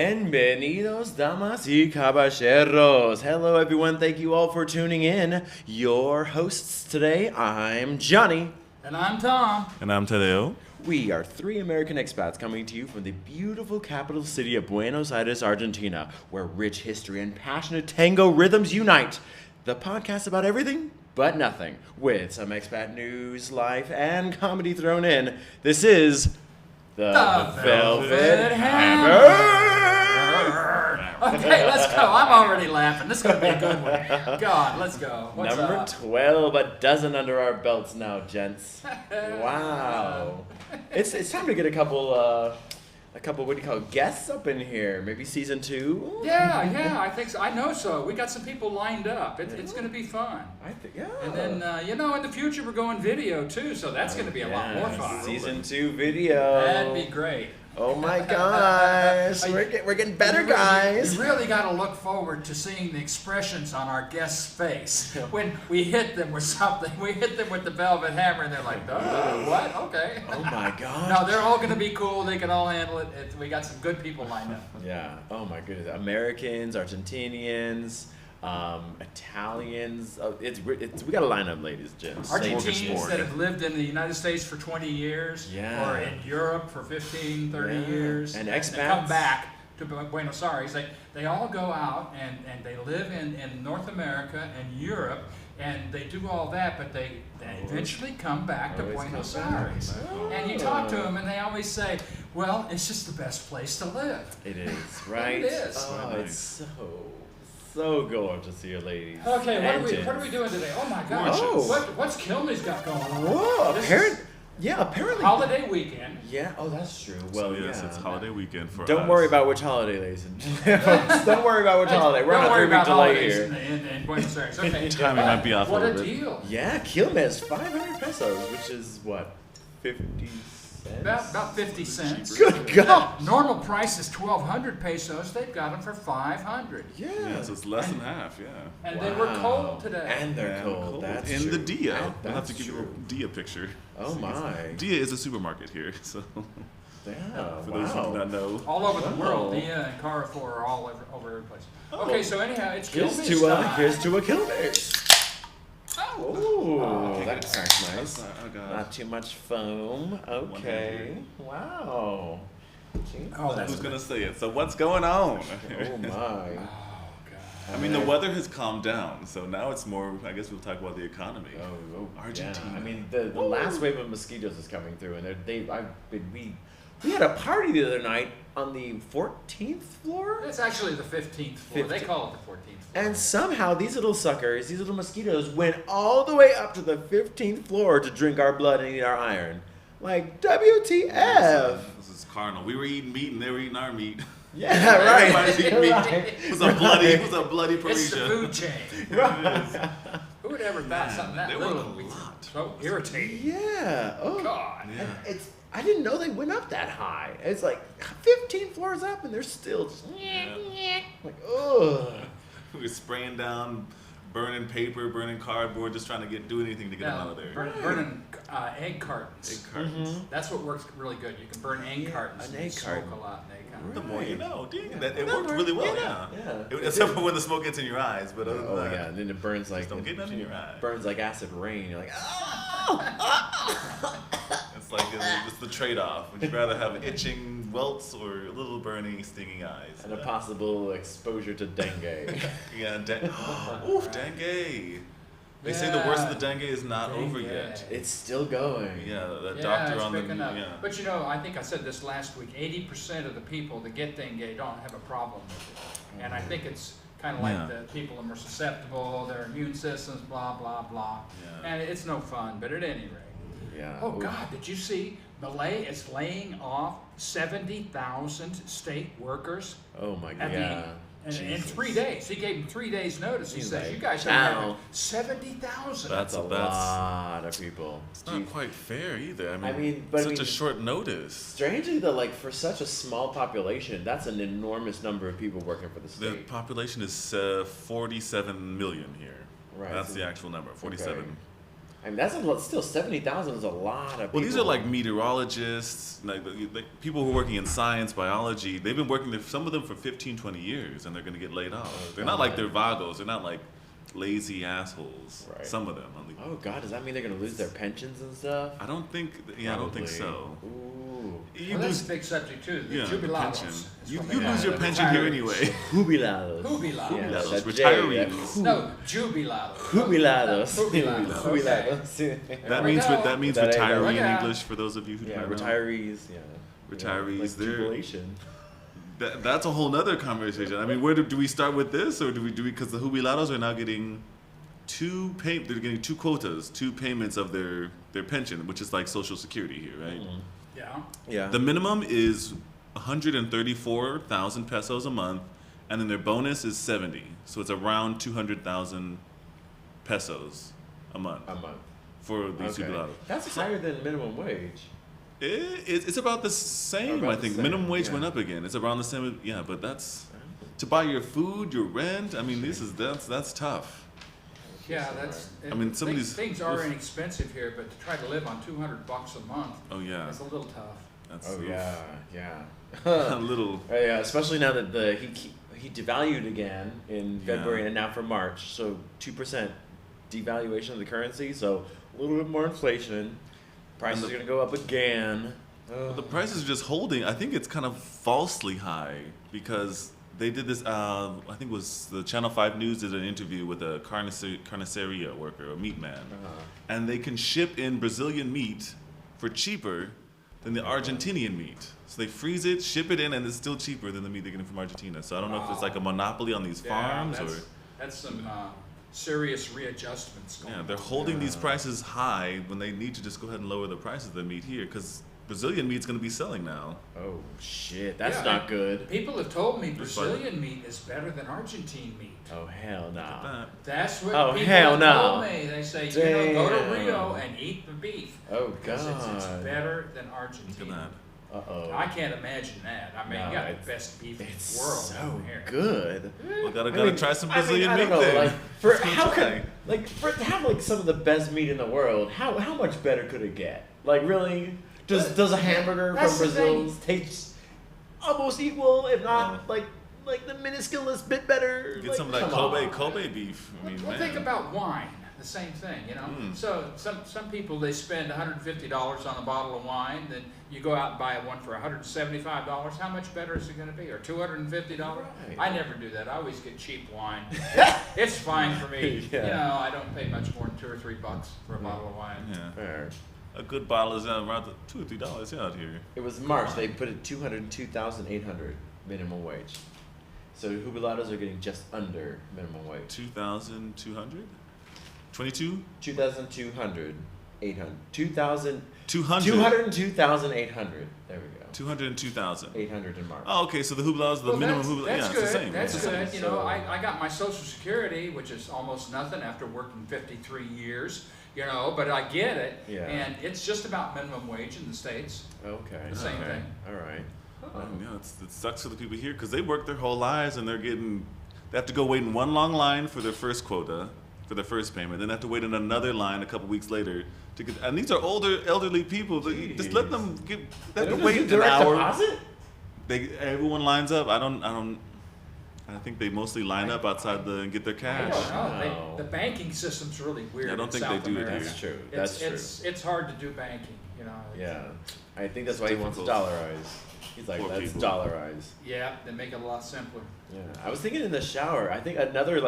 Bienvenidos, damas y caballeros. Hello, everyone. Thank you all for tuning in. Your hosts today, I'm Johnny. And I'm Tom. And I'm Tadeo. We are three American expats coming to you from the beautiful capital city of Buenos Aires, Argentina, where rich history and passionate tango rhythms unite. The podcast about everything but nothing, with some expat news, life, and comedy thrown in. This is the Velvet Hammer. Okay, let's go. I'm already laughing. This is going to be a good one. God, let's go. What's Number up? 12, a dozen under our belts now, gents. Wow. It's time to get a couple, what do you call it, guests up in here. Maybe season 2? Yeah, I think so. I know so. We got some people lined up. It's going to be fun. I think, yeah. And then, in the future we're going video too, so that's going to be a lot more fun. Season 2 video. That'd be great. Oh my gosh, we're getting better, guys. You really got to look forward to seeing the expressions on our guest's face when we hit them with something. We hit them with the Velvet Hammer, and they're like, what? Okay. Oh my gosh. No, they're all going to be cool. They can all handle it. We got some good people lined up. Yeah. Oh my goodness. Americans, Argentinians, Italians. Oh, we got a lineup, ladies, gents. Argentinians that have lived in the United States for 20 years, yeah, or in Europe for 15, 30 years, and expats. They come back to Buenos Aires. They all go out and they live in North America and Europe, and they do all that, but they eventually come back to Buenos Aires. And you talk to them, and they always say, well, it's just the best place to live. It is, right? It is. Oh, it's so gorgeous here, ladies. Okay, what are we doing today? Oh my gosh. Oh. What's Kilney's got going on? Whoa, apparently. Holiday weekend. Yeah, oh, that's true. Well, well, yes, it's holiday weekend for us. Don't worry about which holiday, ladies and gentlemen. Don't worry about which holiday. We're on a 3-week delay here. In Buenos Aires. Okay. Timing might be off a little bit. What a deal. Yeah, Quilmes, 500 pesos, which is what, 50 cents? About 50 cents. Good God. Normal price is 1,200 pesos. They've got them for 500. Yeah. So it's less than half, yeah. And they were cold today. And they're cold. That's in true. the Dia. We'll have to That's give you a Dia picture. Oh my. Dia is a supermarket here, so. Yeah, For those who do not know. All over the world. Dia and Carrefour are all over every place. Okay, so anyhow, it's Here's Kilmes to time. here's to a Quilmes. Oh, that cracks nice. Oh, God. Not too much foam. Okay. Wow. Oh, that's Who's going to say it? So what's going on? Oh my. Oh, God. I mean, the weather has calmed down, so now it's more, I guess we'll talk about the economy. Oh, Argentina. Yeah. I mean, the last wave of mosquitoes is coming through, and we had a party the other night on the 14th floor. It's actually the 15th floor. They call it the 14th floor. And somehow these little suckers, these little mosquitoes, went all the way up to the 15th floor to drink our blood and eat our iron. Like, WTF? This is carnal. We were eating meat and they were eating our meat. Yeah, right. Everybody's eating meat. Right. It was a bloody It's Parisian. the food chain. Who would ever thought something that they were little a would be lot. so irritating? Yeah. Oh. God. Yeah. And I didn't know they went up that high. It's like 15 floors up, and they're still just like, ugh. We were spraying down, burning paper, burning cardboard, just trying to do anything to get them out of there. Burning egg cartons. Egg cartons. Mm-hmm. That's what works really good. You can burn egg cartons. an and egg smoke carton. a lot in egg cartons. The more you know, it That worked really well, worked, yeah. yeah. Except for when the smoke gets in your eyes, but other than Oh that, yeah, and then it burns like just don't get none in your eye. burns like acid rain. You're like, It's like it's the trade-off. Would you rather have itching welts or little burning, stinging eyes? and a possible exposure to dengue. Yeah, oof, dengue. They say the worst of the dengue is not over yet. It's still going. Yeah, that Yeah, doctor it's on the picking up. yeah. But I think I said this last week. 80% of the people that get dengue don't have a problem with it, and I think it's kind of like Yeah. the people are more susceptible, their immune systems, blah blah blah, Yeah. and it's no fun. But at any rate. Yeah. Oh God! Did you see Milei is laying off 70,000 state workers Oh my at God. in 3 days? He gave them 3 days notice. He He's says, like, "You guys "Ow." have 70,000." That's a lot of people. It's not quite fair either. But such a short notice. Strangely, though, like for such a small population, that's an enormous number of people working for the The state. population is 47 million here. Right. That's the actual number, 47. I mean, that's a lot. Still, 70,000 is a lot of people. Well, these are like meteorologists, like people who are working in science, biology. They've been working there, some of them for 15, 20 years, and they're going to get laid off. They're not like they're vagos. They're not like lazy assholes. Right. Some of them. Oh God, does that mean they're going to lose their pensions and stuff? I don't think. Yeah, I don't think so. Ooh. Well, that's a big subject too. The jubilados. pension. is You what they lose call your it. pension here Retirees. anyway. Jubilados. Jubilados. Jubilados. that Retirees. J, No, jubilados. Jubilados. Jubilados. Okay. Jubilados. That means go. that means That ain't retiree right. in Yeah. English for those of you who Yeah, don't know. retirees. Yeah. Retirees, Like they're- jubilation. That's a whole nother conversation. I mean, where do we start with this, or do we because the jubilados are now getting they're getting two quotas, two payments of their pension, which is like Social Security here, right? Mm-hmm. Yeah. Yeah. The minimum is 134,000 pesos a month, and then their bonus is 70. So it's around 200,000 pesos a month a month. for these Okay. jubilados. That's higher than minimum wage. It's about the same, About I the think. same, Minimum wage yeah. went up again. It's around the same. Yeah, but that's to buy your food, your rent. I mean, that's tough. Yeah, that's. I mean, some of things, these- things are inexpensive here, but to try to live on $200 a month, Oh yeah, that's a little tough. that's Oh oof. yeah. a little. Yeah, especially now that he devalued again in February Yeah. and now for March, so 2% devaluation of the currency, so a little bit more inflation. Prices are going to go up again. But the prices are just holding. I think it's kind of falsely high because they did this. I think it was the Channel 5 News did an interview with a carniceria worker, a meat man, and they can ship in Brazilian meat for cheaper than the Argentinian meat. So they freeze it, ship it in, and it's still cheaper than the meat they're getting from Argentina. So I don't know if it's like a monopoly on these farms or. That's some serious readjustments going Yeah, on. they're holding these prices high when they need to just go ahead and lower the prices of the meat here because Brazilian meat's going to be selling now. Oh shit, that's Yeah, not and good. People have told me It's fine. Brazilian meat is better than Argentine meat. Oh hell no. That. That's what Oh, people hell have no. told me. They say, go to Damn. Rio and eat the beef. Oh Because it's god. better than Look at Argentina. that. Uh-oh. I can't imagine that. I mean, No, you got it's- the best beef in It's the world so over here. good. Well, gotta I mean, try some I mean, Brazilian I meat don't know, then. like for Let's go how try. could like for to have like some of the best meat in the world, how much better could it get? Like really? Does a hamburger That's from the Brazil thing. taste almost equal, if not like the minusculest bit better? Get Like, some of that come on. Kobe beef. I mean, Well, man. think about wine. The same thing, you know. Mm. So some people they spend $150 on a bottle of wine, then you go out and buy one for $175. How much better is it going to be? Or $250? Right. I never do that. I always get cheap wine. It's fine for me. Yeah. You know, I don't pay much more than $2 or $3 for a bottle of wine. Yeah. Fair. A good bottle is around $2 or $3 out here. It was March. They put it 202,800 minimum wage. So jubilados are getting just under minimum wage. 2,200? 22? 2,200, 800, 2,000, 200. 202,800. There we go. 202,000. 800 in March. Oh, okay. So the jubilados, the minimum jubilado, that's yeah, good. it's the same. That's It's the good. same. You know, So- I got my Social Security, which is almost nothing after working 53 years. You know, but I get it, Yeah. and it's just about minimum wage in the States. Okay. The same okay. thing. All right. Yeah, it sucks for the people here because they work their whole lives and they have to go wait in one long line for their first quota, for their first payment. Then they have to wait in another line a couple weeks later to get. And these are older, elderly people. Just let them get. They have to wait an direct hour. deposit? Everyone lines up. I think they mostly line up outside and get their I cash. don't know. No. The banking system's really weird. I don't in think South they do it America. here. That's true. It's, That's it's hard to do banking. You know. Yeah. I think that's why he wants to difficult. dollarize. He's like, Poor let's people. dollarize. Yeah, they make it a lot simpler. Yeah. I was thinking in the shower, I think another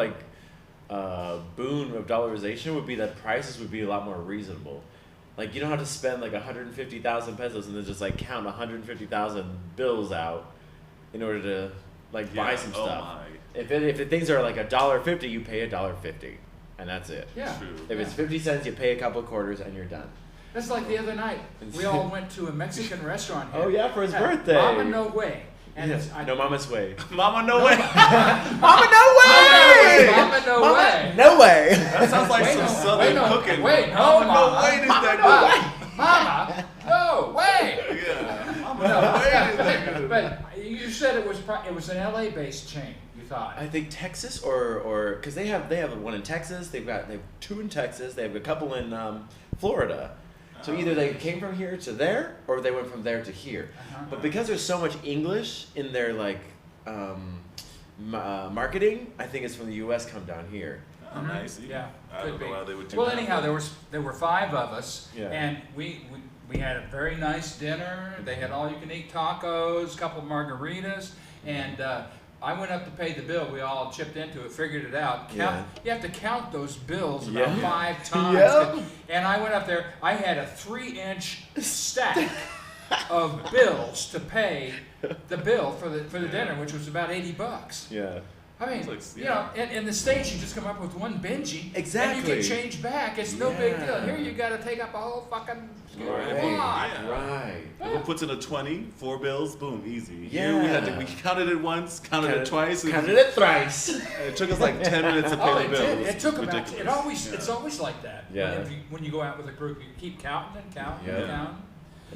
boon of dollarization would be that prices would be a lot more reasonable. Like you don't have to spend like 150,000 pesos and then just like count 150,000 bills out in order to like buy Yeah, some oh stuff. my. If the things are like $1.50, you pay $1.50, and that's it. Yeah. True. If it's 50 cents, you pay a couple of quarters, and you're done. That's like the other night. We all went to a Mexican restaurant here. Oh yeah, for his Yeah, birthday. Mama No Way. And Yeah. it's, No mama's way. Mama, no way. Mama, no way! Mama No Mama, way. no way! That sounds like Wait, some no, southern wait, no, cooking. wait, no, Mama, Mama. no way is Mama, that Mama, no way. good. Yeah. Mama, No, no way yeah, is that good. but you said it was an LA-based chain. You thought? I think Texas or because they have one in Texas. They have 2 in Texas. They have a couple in Florida. So either they came from here to there, or they went from there to here. But because there's so much English in their like marketing, I think it's from the U.S. come down here. Oh, nice. Yeah, I don't know how they would do well, that. anyhow, there were 5 of us, Yeah. and we had a very nice dinner. They had all-you-can-eat tacos, a couple margaritas, and I went up to pay the bill. We all chipped into it, figured it out. You have to count those bills about 5 times. Yeah. And I went up there. I had a 3-inch stack of bills to pay the bill for the dinner, which was about $80. Yeah. I mean, Like, you know, in the States, you just come up with one Benji, Exactly. and you can change back. It's no big deal. Yeah. Here, you got to take up a whole fucking Right. lot. Yeah. Right. Everyone puts in a 20, 4 bills, boom, easy. Yeah. Here we counted it once, counted it twice. Counted it thrice. It took us like 10 minutes to pay Oh, the it bill. did. It took about. ridiculous. It's always like that. Yeah. When you go out with a group, you keep counting and counting and Yeah. counting.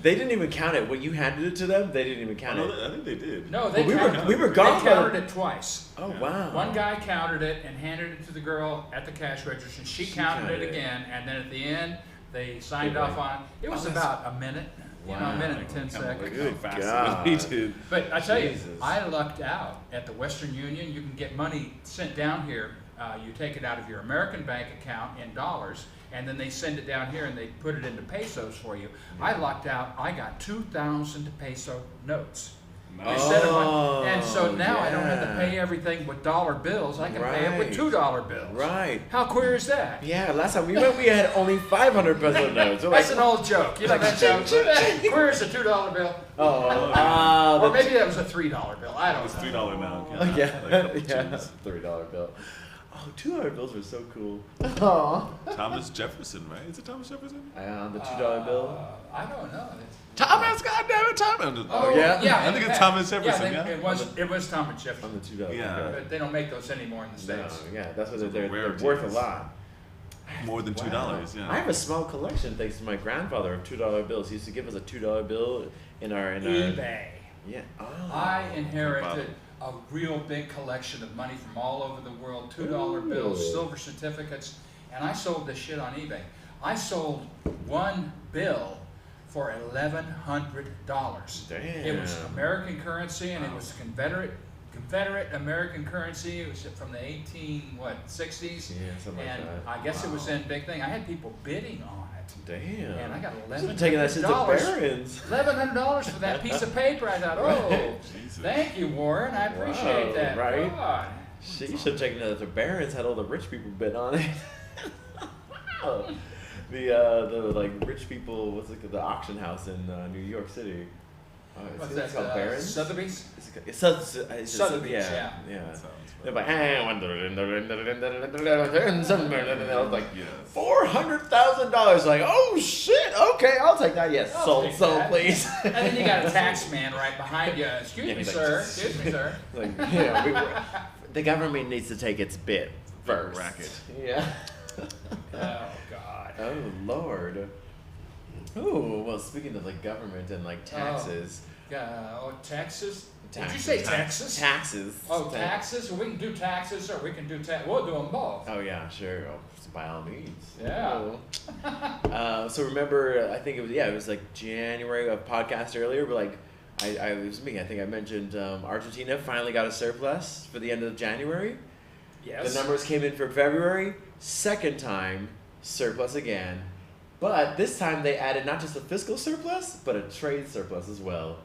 They didn't even count it. When you handed it to them, they didn't even count No, it. I think they did. No, they Well, counted. we were gone They by counted it twice. Oh, wow. One guy counted it and handed it to the girl at the cash register. And she counted it again, and then at the end, they signed off on it. It was about a minute. You know, a minute and 10 seconds. Good Faster God. than we did. But I tell Jesus. you, I lucked out at the Western Union. You can get money sent down here. You take it out of your American bank account in dollars, and then they send it down here and they put it into pesos for you. I lucked out. I got 2,000 peso notes. Instead of one. And so now I don't have to pay everything with dollar bills. I can pay it with Right. $2 bills. Right. How queer is that? Yeah, last time we went, we had only 500 peso notes. We're That's like, an old joke. You know that joke? Queer is a $2 bill. Or maybe that was a $3 bill. I don't It's know. $3 now. Oh, yeah, Like a couple yeah, tunes. $3 bill. Oh, $2 bills were so cool. Aw. Thomas Jefferson, right? Is it Thomas Jefferson? The $2 bill. I don't know. Thomas, goddammit, Thomas! Oh, yeah? I think it's Thomas Jefferson, yeah? It was Thomas Jefferson. On the $2 Yeah. bill. But they don't make those anymore in the No, States. yeah, that's what It's they're a rarity. worth a lot. More than $2, yeah. I have a small collection thanks to my grandfather of $2 bills. He used to give us a $2 bill in our eBay. Yeah. Oh. I inherited a real big collection of money from all over the world, $2 bills, Ooh. silver certificates, and I sold this shit on eBay. I sold one bill for $1,100. Damn. It was American currency, and it was Confederate American currency. It was from the 60s. Yeah, something And like that. I guess it was in big thing. I had people bidding on it. Damn. And I got Should've taken that shit to $1,100. Barron's. $1,100 for that piece of paper. I thought, oh, Jesus. thank you, Warren. I appreciate Wow, that. right? God. Shit, you should have taken that to Barron's. Had all the rich people bid on it. the like rich people. What's it called? The auction house in New York City. What's It's that? called Barron's. Sotheby's? It's Sotheby's, yeah. yeah. Yeah. Sounds They're like, I was like, Yes. $400,000. Like, oh shit, okay, I'll take that. Yes, I'll sold, take sold, that. please. And then you got a tax man right behind you. Excuse Yeah, me, he's like, sir. Excuse me, sir. Like, yeah, the government needs to take its bit first. Racket. Yeah. Oh, God. Oh Lord. Oh well, speaking of like government and like taxes. Texas? Did you Taxes. say Texas? Taxes. Oh, taxes? We can do taxes or we can do tax. We'll do them both. Oh yeah, sure. Oh, by all means. Yeah. So remember, I think it was like January of podcast earlier, but like it was me. I think I mentioned Argentina finally got a surplus for the end of January. Yes. The numbers came in for February. Second time surplus again, but this time they added not just a fiscal surplus but a trade surplus as well.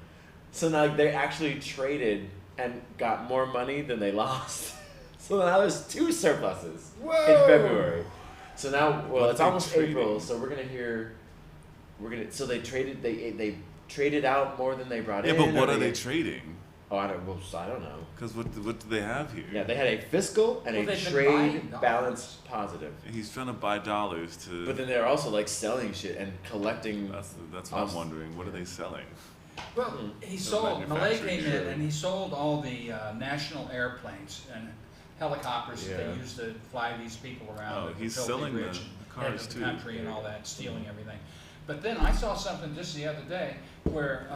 So now they actually traded and got more money than they lost. So now there's 2 surpluses Whoa. in February. So now, well, What it's are they almost trading? April, so so they traded, they traded out more than they brought Yeah, in. but what or are they trading? Oh, I don't know. Because what do they have here? Yeah, they had a fiscal and Well, a they've been trade buying dollars. balance positive. He's trying to buy dollars to. But then they're also like selling shit and collecting. That's what I'm wondering. What are they selling? Well, he sold, Milei manufacturing, came in sure. and he sold all the national airplanes and helicopters that Yeah. they use to fly these people around. Oh, that he's filthy selling the rich cars, head of the too. country and all that, stealing everything. But then I saw something just the other day where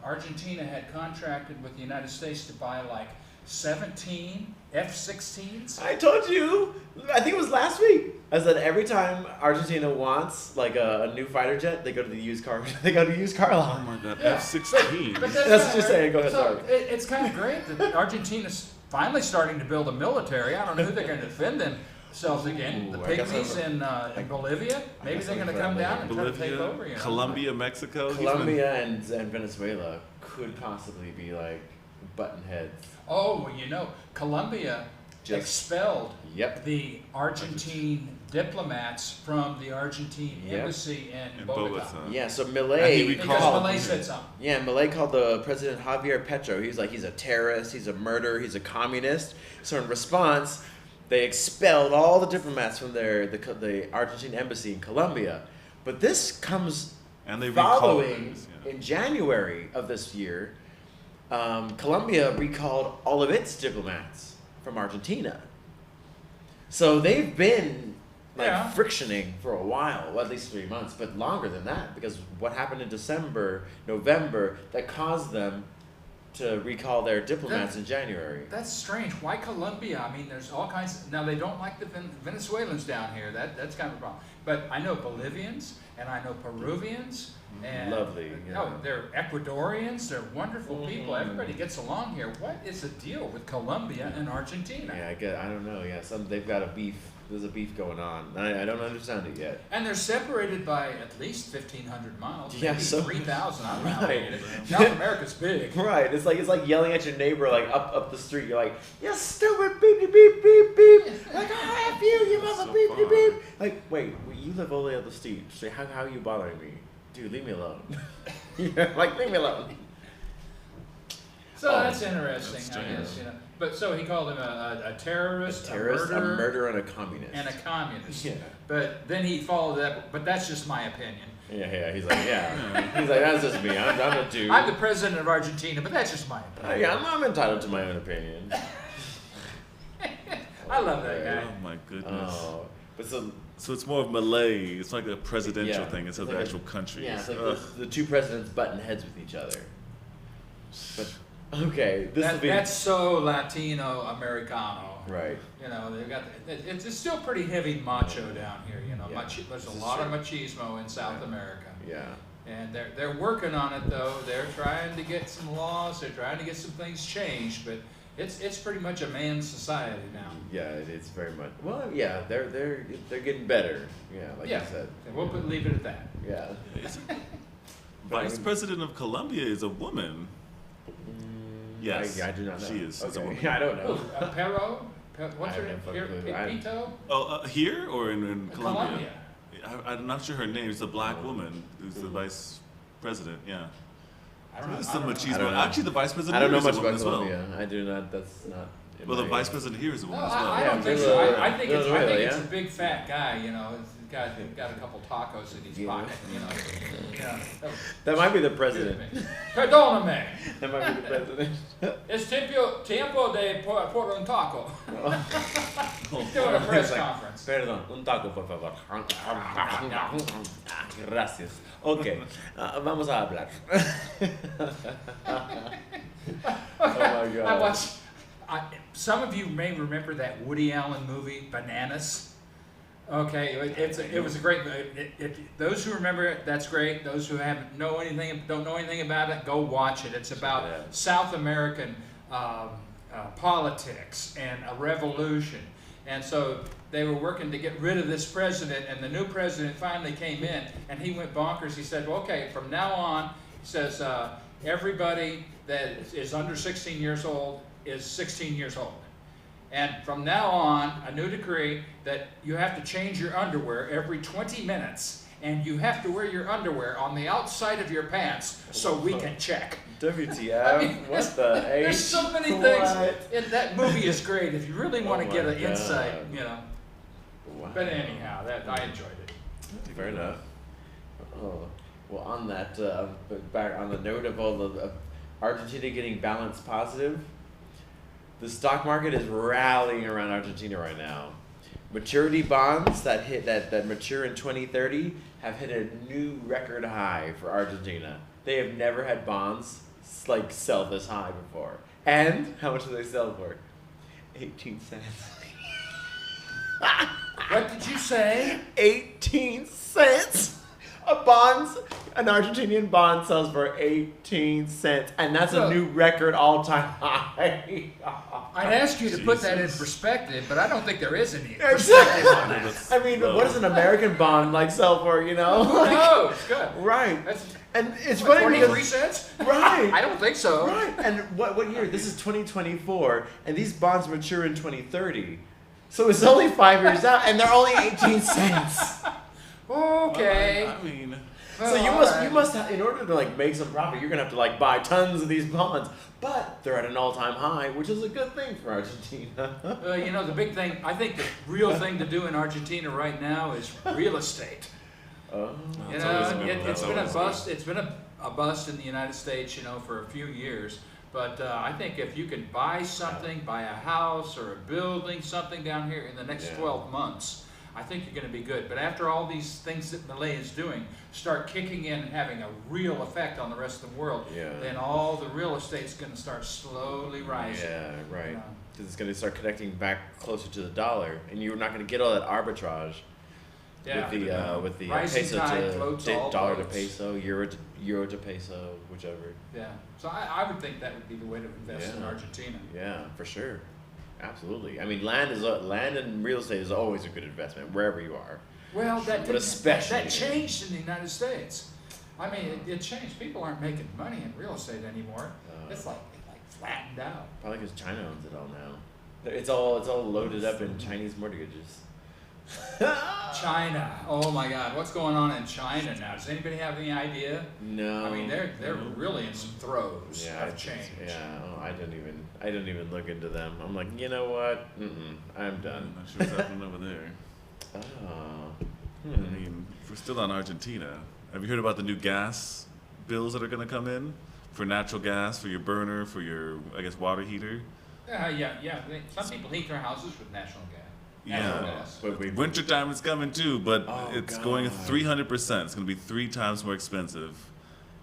Argentina had contracted with the United States to buy like 17 F-16s. I told you. I think it was last week. I said every time Argentina wants like a new fighter jet, they go to the used car. They go to used car Oh lot. my God, Yeah. F-16. But That's kinda just saying. Go ahead. So Sorry. it's kind of great that Argentina's finally starting to build a military. I don't know who they're going to defend themselves again. The Ooh, I guess pygmies in Bolivia. Maybe they're going to come down and try to take Bolivia, over. You know? Colombia, Mexico. he's been- Colombia and Venezuela could possibly be like button heads. Oh, well, you know, Colombia Just- expelled Yep. the Argentine diplomats from the Argentine Yep. embassy in In Bogota. Bogota. Yeah. So And he Milei. Because recalled- Milei said something. Yeah, Milei called the president Javier Petro. He's like, he's a terrorist, he's a murderer, he's a communist. So in response, they expelled all the diplomats from the Argentine embassy in Colombia. But this comes And they recalled following things, yeah. in January of this year. Colombia recalled all of its diplomats from Argentina. So they've been like Yeah. frictioning for a while, well, at least 3 months, but longer than that, because what happened in December, November, that caused them to recall their diplomats in January. That's strange. Why Colombia? I mean, there's all kinds. Now they don't like the Venezuelans down here. That's kind of a problem. But I know Bolivians and I know Peruvians and Lovely, yeah. Oh, they're Ecuadorians. They're wonderful people. Everybody gets along here. What is the deal with Colombia and Argentina? Yeah, I don't know. Yeah, they've got a beef. There's a beef going on. I don't understand it yet. And they're separated by at least 1,500 miles. Yeah, maybe so- 3,000. I don't know. how Right. big it is. South America's big. Right. It's like yelling at your neighbor like up the street. You're like, you stupid beep beep beep beep beep. Like, oh, F you mother So beep beep far. beep. Like, wait, you live only up the street. So how are you bothering me? Dude, leave me alone. Yeah, like, leave me alone. So Oh, that's interesting, that's I strange. guess. You know. But so he called him a terrorist, A a murderer, and a communist. and a communist. Yeah. But then he followed that. But that's just my opinion. Yeah, he's like, yeah. He's like, that's just me. I'm a dude. I'm the president of Argentina, but that's just my opinion. Yeah, I'm entitled to my own opinion. I love that guy. Oh my goodness. Oh, but so So it's more of Malay. It's like a presidential Yeah. thing instead of It's the like actual countries. yeah, it's like Ugh. the two presidents button heads with each other. But okay, this will be That's so Latino Americano. right. You know, they've got it's still pretty heavy macho down here. You know, Yeah, there's a this is lot of true. machismo in South Yeah. America. Yeah. And they're working on it though. They're trying to get some laws. They're trying to get some things changed. But it's pretty much a man's society now. Yeah, it's very much. Well, yeah, they're getting better. Yeah, like Yeah. you said. And we'll leave it at that. Yeah. Vice President of Colombia is a woman. Yes, I do not know. she is. She's a Okay. woman. I don't know. Oh, Pero? What's I her have name? no fucking clue. I- Pito? Oh, here or in Colombia? Colombia. I'm not sure her name. It's a black woman who's the vice president. Yeah. I don't know. There's I some don't know. machismo. I don't know. Actually, the vice president I don't know here is much a woman about as well. Colombia. I do not. That's not. in Well, the my- vice president here is a No, woman as well. I don't think Yeah, so. really, I think it's really, a yeah. big fat guy. You know, he's got a couple tacos in his Yeah. pocket. You know. Yeah. That might be the president. Perdóname. That might be the president. Es tiempo de por un taco. He's doing a press It's like, conference. Perdón, un taco, por favor. Gracias. Ok, vamos a hablar. Oh my God. I watched. Some of you may remember that Woody Allen movie, Bananas. Okay, it was a great. Those who remember it, that's great. Those who don't know anything about it, go watch it. It's about Yeah. South American politics and a revolution. And so they were working to get rid of this president, and the new president finally came in, and he went bonkers. He said, well, okay, from now on, he says, everybody that is under 16 years old is 16 years old. And from now on, a new decree that you have to change your underwear every 20 minutes, and you have to wear your underwear on the outside of your pants so we can check. WTF? I mean, What the H? There's so many What? things. And that movie is great if you really want to Oh get my an insight, God. you know. Wow. But anyhow, I enjoyed it. Fair enough. Oh, well, on that, back on the note of all of Argentina getting balanced positive, the stock market is rallying around Argentina right now. Maturity bonds that mature in 2030 have hit a new record high for Argentina. They have never had bonds like sell this high before. And how much do they sell for? 18 cents. What did you say? 18 cents. An Argentinian bond sells for 18 cents, and that's a new record all-time high. I'd ask you to put that in perspective, but I don't think there is any perspective on that. I mean, what does an American bond sell for? Who knows? Good. Right. That's, and it's funny 23 cents? Right. I don't think so. Right. And what year? This is 2024, and these bonds mature in 2030. So it's only 5 years out, and they're only 18 cents. Okay. I mean, So you must have, in order to make some profit, you're gonna have to buy tons of these bonds. But they're at an all-time high, which is a good thing for Argentina. The big thing, I think the real thing to do in Argentina right now is real estate. Oh. It's been a bust. It's been a bust in the United States, for a few years. But I think if you can buy something, buy a house or a building, something down here in the next 12 months, I think you're going to be good. But after all these things that Milei is doing start kicking in and having a real effect on the rest of the world, then all the real estate's going to start slowly rising. Yeah, right. Because it's going to start connecting back closer to the dollar, and you're not going to get all that arbitrage with the peso to dollar to peso, euro to peso, whichever. Yeah. So I would think that would be the way to invest in Argentina. Yeah, for sure. Absolutely. I mean, land and real estate is always a good investment wherever you are. Well, that especially changed in the United States. I mean, it changed. People aren't making money in real estate anymore. It's like flattened out. Probably because China owns it all now. It's all loaded up in Chinese mortgages. China. Oh my God, what's going on in China now? Does anybody have any idea? No. I mean, they're really in some throes of change. Yeah. Oh, I didn't even look into them. I'm like, you know what? I'm done. I'm not sure what's happening over there. I mean, if we're still on Argentina, have you heard about the new gas bills that are going to come in for natural gas, for your burner, for your, water heater? Yeah. Some people heat their houses with natural gas. But winter time is coming too, but it's going 300%. It's going to be 3 times more expensive.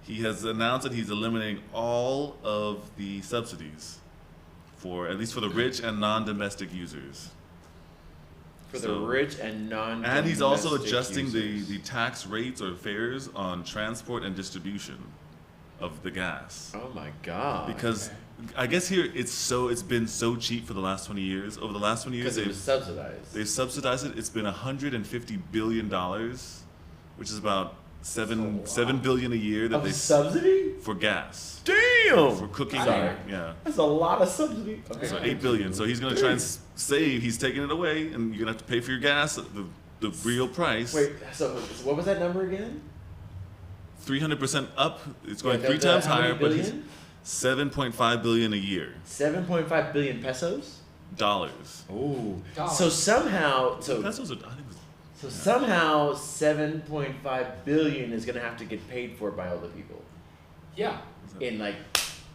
He has announced that he's eliminating all of the subsidies at least for the rich and non-domestic users. The rich and non-domestic And he's also adjusting users. the tax rates or fares on transport and distribution of the gas. Oh my God. Because I guess here it's been so cheap for the last 20 years. Over the last 20 years, it was subsidized. They've subsidized it. It's been $150 billion, which is about $7 billion a year that subsidy for gas. Damn. For cooking. Sorry. Yeah. That's a lot of subsidy. Okay. So $8 billion. So he's going to try and save. He's taking it away, and you're going to have to pay for your gas the real price. Wait. So what was that number again? 300% up. It's going 3 times higher, but he's 7.5 billion a year. 7.5 billion pesos. Dollars. Ooh. So somehow, pesos are, somehow 7.5 billion is going to have to get paid for by all the people. Yeah. In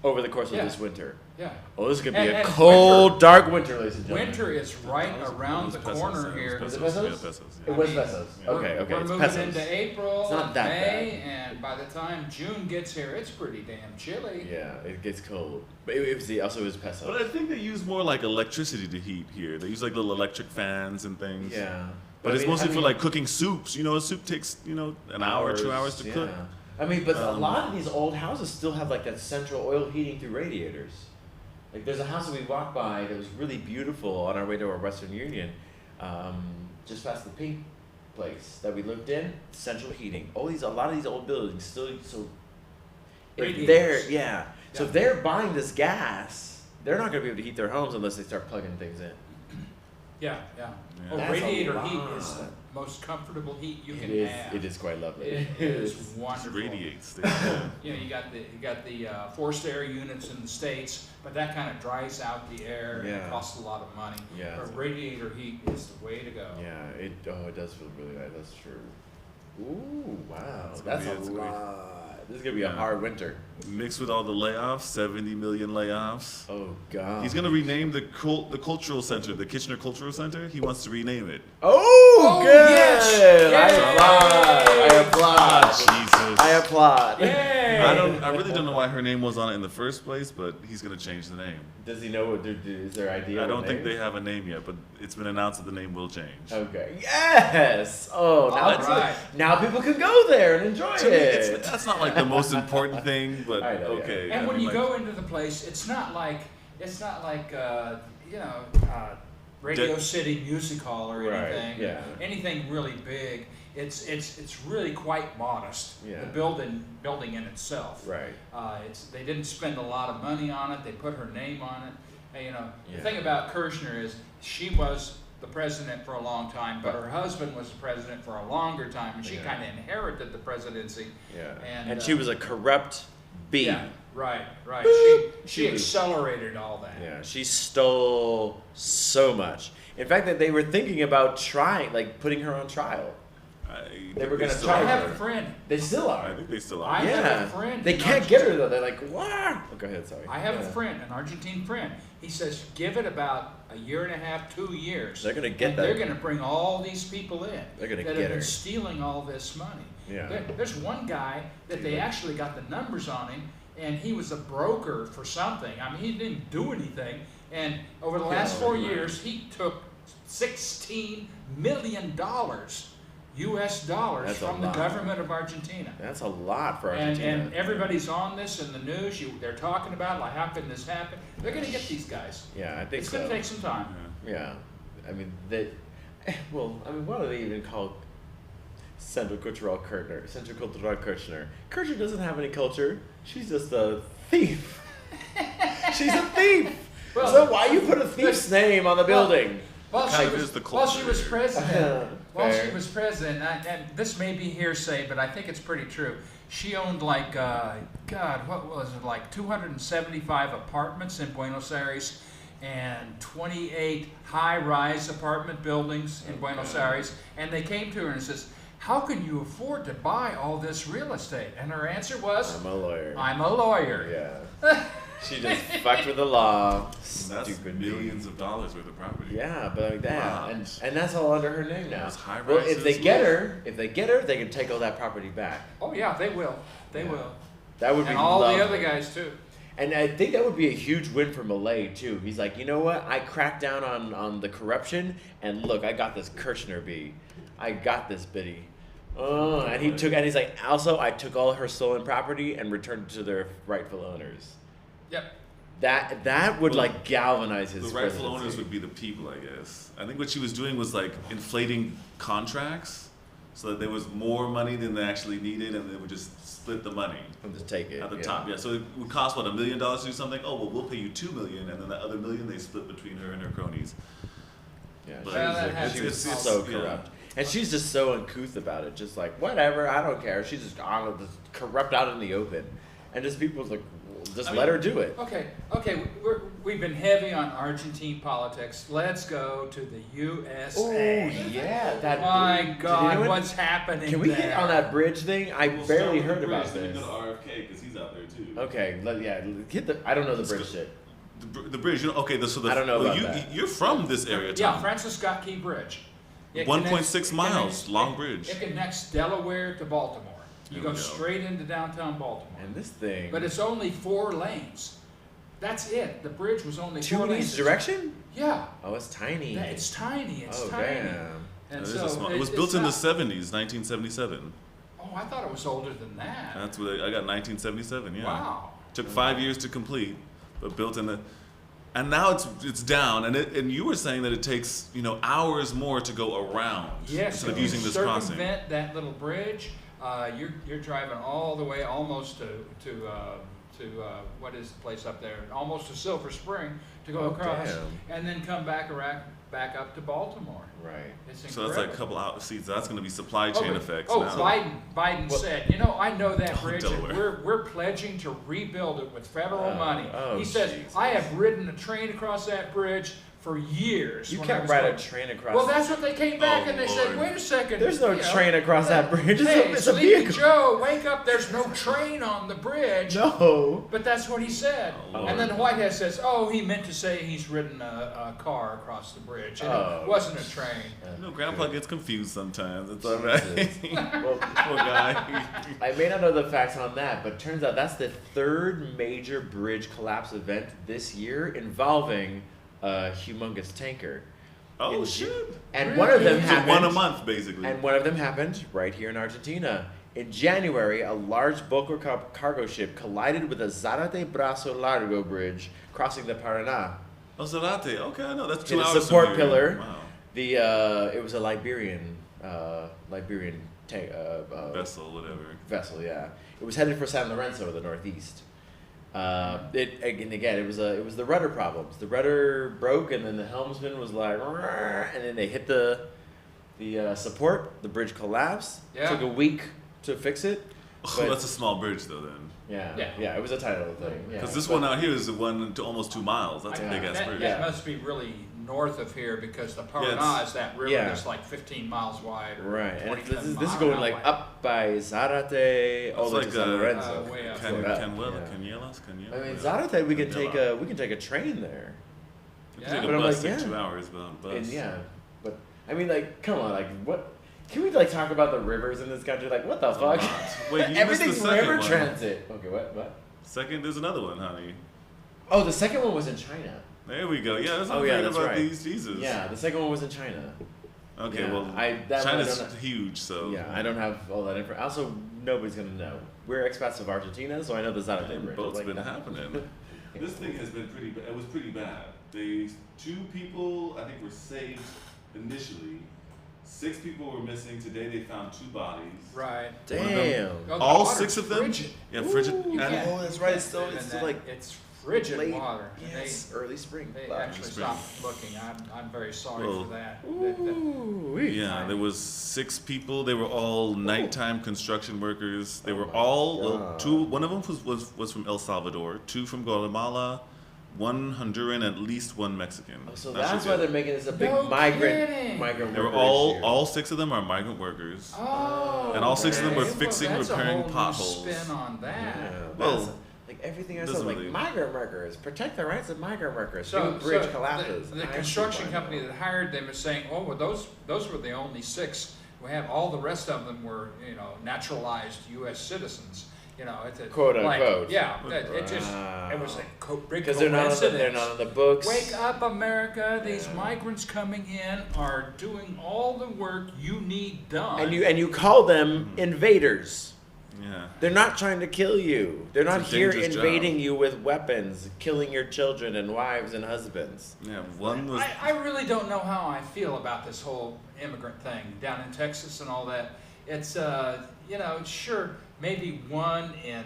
over the course of this winter. Yeah. Oh, this is going to be a cold, dark winter, ladies and gentlemen. Winter is right around the corner here. Was it pesos? Yeah, pesos. It was pesos. Okay. We're It's moving pesos. into April, It's not that May, and by the time June gets here, it's pretty damn chilly. Yeah, it gets cold. But it was pesos. But I think they use more electricity to heat here. They use little electric fans and things. Yeah. But it's mostly for cooking soups. A soup takes, an hour, 2 hours to cook. I mean, but a lot of these old houses still have that central oil heating through radiators. There's a house that we walked by that was really beautiful on our way to our Western Union, just past the pink place that we lived in. Central heating. A lot of these old buildings still. So if they're buying this gas, they're not going to be able to heat their homes unless they start plugging things in. Yeah. Oh, That's radiator heat is the most comfortable heat you can have. It is quite lovely. It is wonderful. It radiates. You got the forced air units in the States, but that kind of dries out the air and it costs a lot of money. Yeah. But radiator heat is the way to go. Yeah, it does feel really nice. That's true. Ooh, wow. That's a lot. This is going to be a hard winter. Mixed with all the layoffs, 70 million layoffs. Oh, God. He's going to rename the cultural center, the Kitchener Cultural Center. He wants to rename it. Oh, good. Yes. I applaud. Jesus. I applaud. Yay! I really don't know why her name was on it in the first place, but he's gonna change the name. Does he know what? Is there idea? I don't think they have a name yet, but it's been announced that the name will change. Okay. Yes. Oh, now All right. now people can go there and enjoy To me, it. that's not like the most important thing, but I know, yeah. okay. And I when mean, you like, go into the place, it's not like Radio City Music Hall or Right, anything. yeah. Anything really big. It's really quite modest. Yeah. The building in itself. Right. They didn't spend a lot of money on it. They put her name on it. And, Yeah. the thing about Kirchner is she was the president for a long time, but her husband was the president for a longer time, and she Yeah. kind of inherited the presidency. Yeah. And, And she was a corrupt bee. Yeah, right. Boop. She She was- accelerated all that. Yeah, she stole so much. In fact, that they were thinking about putting her on trial. They were gonna still I try are. have a friend. They still I are. think they still I are. have Yeah. a friend They in can't get her Argentina. though. They're like, wow. Oh, go ahead. Sorry. I have Yeah. a friend, an Argentine friend. He says, give it about a year and a half, 2 years. They're gonna get and that. They're going to bring all these people in They're gonna that get have her. been stealing all this money. Yeah. There's one guy that they actually got the numbers on him, and he was a broker for something. I mean, he didn't do anything. And over the last 4 years, he took $16 million US dollars That's a from the lot. government of Argentina. That's a lot for And, Argentina. and everybody's on this in the news. They're talking about, like, how can this happen? They're going to get these guys. Yeah, I think It's so. going to take some time. Yeah, I mean they. Well, I mean, what do they even call Central Cultural Kirchner? Central Cultural Kirchner. Kirchner doesn't have any culture. She's just a thief. She's a thief. Well, so why you put a thief's name on the building? While Kind she of was, is the while she was culture. president, while she Fair. was president, and this may be hearsay, but I think it's pretty true. She owned like, what was it, like 275 apartments in Buenos Aires and 28 high-rise apartment buildings in Buenos Aires. And they came to her and says, how can you afford to buy all this real estate? And her answer was, I'm a lawyer. I'm a lawyer. Yeah. She just fucked with the law. That's Stupid millions of dollars worth of property. Yeah, but like that, Wow. and that's all under her name now. Those high Well, if they rises, get her, they can take all that property back. Oh yeah, they will. They Yeah. will. That would be And all lovely. the other guys too. And I think that would be a huge win for Milei too. He's like, you know what? I cracked down on the corruption, and look, I got this Kirchner bee. I got this biddy. Oh, and he's like, also, I took all her stolen property and returned it to their rightful owners. Yep. That would Well, like galvanize his The rightful presidency. owners would be the people, I guess. I think what she was doing was like inflating contracts so that there was more money than they actually needed, and they would just split the money And just take it at the yeah. top. Yeah, so it would cost $1 million to do something. Oh well, we'll pay you $2 million, and then the other $1 million they split between her and her cronies. Yeah, But Well, that happens. she was It's- so yeah. corrupt. And she's just so uncouth about it. Just like, whatever, I don't care. She's just corrupt out in the open. And just people's like, just I let mean- her do it. Okay, we've been heavy on Argentine politics. Let's go to the USA. Oh, yeah. That My bridge. God, Did anyone- what's happening Can we there? hit on that bridge thing? I We'll barely start with heard the bridge, about then this. we go to RFK because he's out there too. Okay, hit the. I don't know the Let's bridge go. shit. The bridge, you know, okay. So the I don't know well, about that. You're from this area, Yeah, Tom. Francis Scott Key Bridge. It 1.6 connects- miles, it long bridge. It connects Delaware to Baltimore. You There go we go. straight into downtown Baltimore. And this thing. But it's only 4 lanes. That's it. The bridge was only 4 two in lanes. each direction? Yeah. Oh, it's tiny. It's tiny. It's oh, tiny. damn. And It so it was it's built in the not- 70s, 1977. Oh, I thought it was older than that. That's what I got 1977. Yeah. Wow. Took 5 years to complete, but built in the. And now it's down, and you were saying that it takes hours more to go around Yes, instead of if using you this crossing. circumvent that little bridge, you're driving all the way almost to what is the place up there? Almost to Silver Spring to go Oh, across, damn. and then come back up to Baltimore. Right. It's So incredible. that's like a couple out seats. That's going to be supply chain effects Oh, now. Biden said, I know that Oh, bridge, and Delaware. we're pledging to rebuild it with federal money. oh, He says, jeez. I have ridden a train across that bridge for years. You when I can't was ride a going. train across. Well, that's what they came back Oh, and they Lord. said, wait a second. There's no you know, train across that bridge. Hey, It's a Sleepy vehicle. Joe, wake up. There's no train on the bridge. No. But that's what he said. Oh, and then Lord. Whitehead says, oh, he meant to say he's ridden a car across the bridge. And Oh. it wasn't a train. You know, Grandpa gets confused sometimes. It's all right. Well, Poor guy. I may not know the facts on that, but turns out that's the third major bridge collapse event this year involving a humongous tanker. Oh, In- shit. And one of them Really? So happened. one a month, basically. And one of them happened right here in Argentina. In January, a large bulker cargo ship collided with a Zárate Brazo Largo bridge crossing the Paraná. Oh, Zarate. Okay, I know. That's 2 Hit a hours support from here. pillar. Wow. It was a Liberian Vessel, whatever. vessel. Yeah, it was headed for San Lorenzo, the northeast. It was the rudder problems. The rudder broke, and then the helmsman was like, "Rrrr," and then they hit the support. The bridge collapsed. Yeah. Took a week to fix it. Oh, But- that's a small bridge, though, then. Yeah. It was a tiny little thing. Yeah, Because this but- one out here is the one to almost 2 miles. That's a Yeah. big ass That, bridge. that must be really north of here because the Paraná it's- is that river Yeah. that's like 15 miles wide. Or Right, and 27 this is miles going like wide. up by Zarate all the way like, to San Lorenzo. way up. Can, Yeah. Canielas? I mean, Zarate, we can take a train there. You Yeah. can take But a I'm bus, like, take yeah. 2 hours, but on a bus. And yeah, but I mean, like, come on, like, what? Can we like talk about the rivers in this country? Like, what the A fuck? lot. Wait, you missed the Everything's second river one. transit. Okay, what? Second, there's another one, honey. Oh, the second one was in China. There we go. Yeah, that's what Oh, I'm yeah, afraid that's about right. these. Jesus. Yeah, the second one was in China. Okay, Yeah, well, that one I China's don't know. huge, so. Yeah, I don't have all that information. Also, nobody's gonna know. We're expats of Argentina, so I know the Zarate And bridge. boats Like, been happening. This thing has been pretty bad. It was pretty bad. Two people, I think, were saved initially. 6 people were missing. Today they found 2 bodies. Right. Damn. Oh, the All water's 6 of them? frigid. Yeah, frigid. Ooh, and can't- oh, that's right. It's still, And it's still that- like it's frigid late. water. And Yes, early spring. They Wow. actually spring. stopped looking. I'm very sorry Well, for that. Ooh-wee. Yeah, there was 6 people. They were all nighttime construction workers. They Oh were my all God. 2. One of them was from El Salvador. 2 from Guatemala. 1 Honduran, at least 1 Mexican. Oh, so That's that's your why guess. they're making this a big No migrant kidding. They were worker all issue. all 6 of them are migrant workers. Oh, And all 6 of them were okay. fixing, Well, that's a repairing whole new potholes. Spin on that. Yeah, Well, that's- like everything I said, doesn't like really- migrant workers, protect the rights of migrant workers. So, New bridge so collapses. the I construction see why company now. that hired them is saying, oh, well, those were the only 6. We have all the rest of them were, naturalized U.S. citizens. It's a, Quote, like, unquote. yeah, it was a big because they're not coincidence. on the books. Wake up, America! These Yeah. migrants coming in are doing all the work you need done. And you call them invaders. Yeah. They're not trying to kill you. They're not It's a here dangerous invading job. you with weapons, killing your children and wives and husbands. Yeah, one was I really don't know how I feel about this whole immigrant thing down in Texas and all that. It's sure maybe one in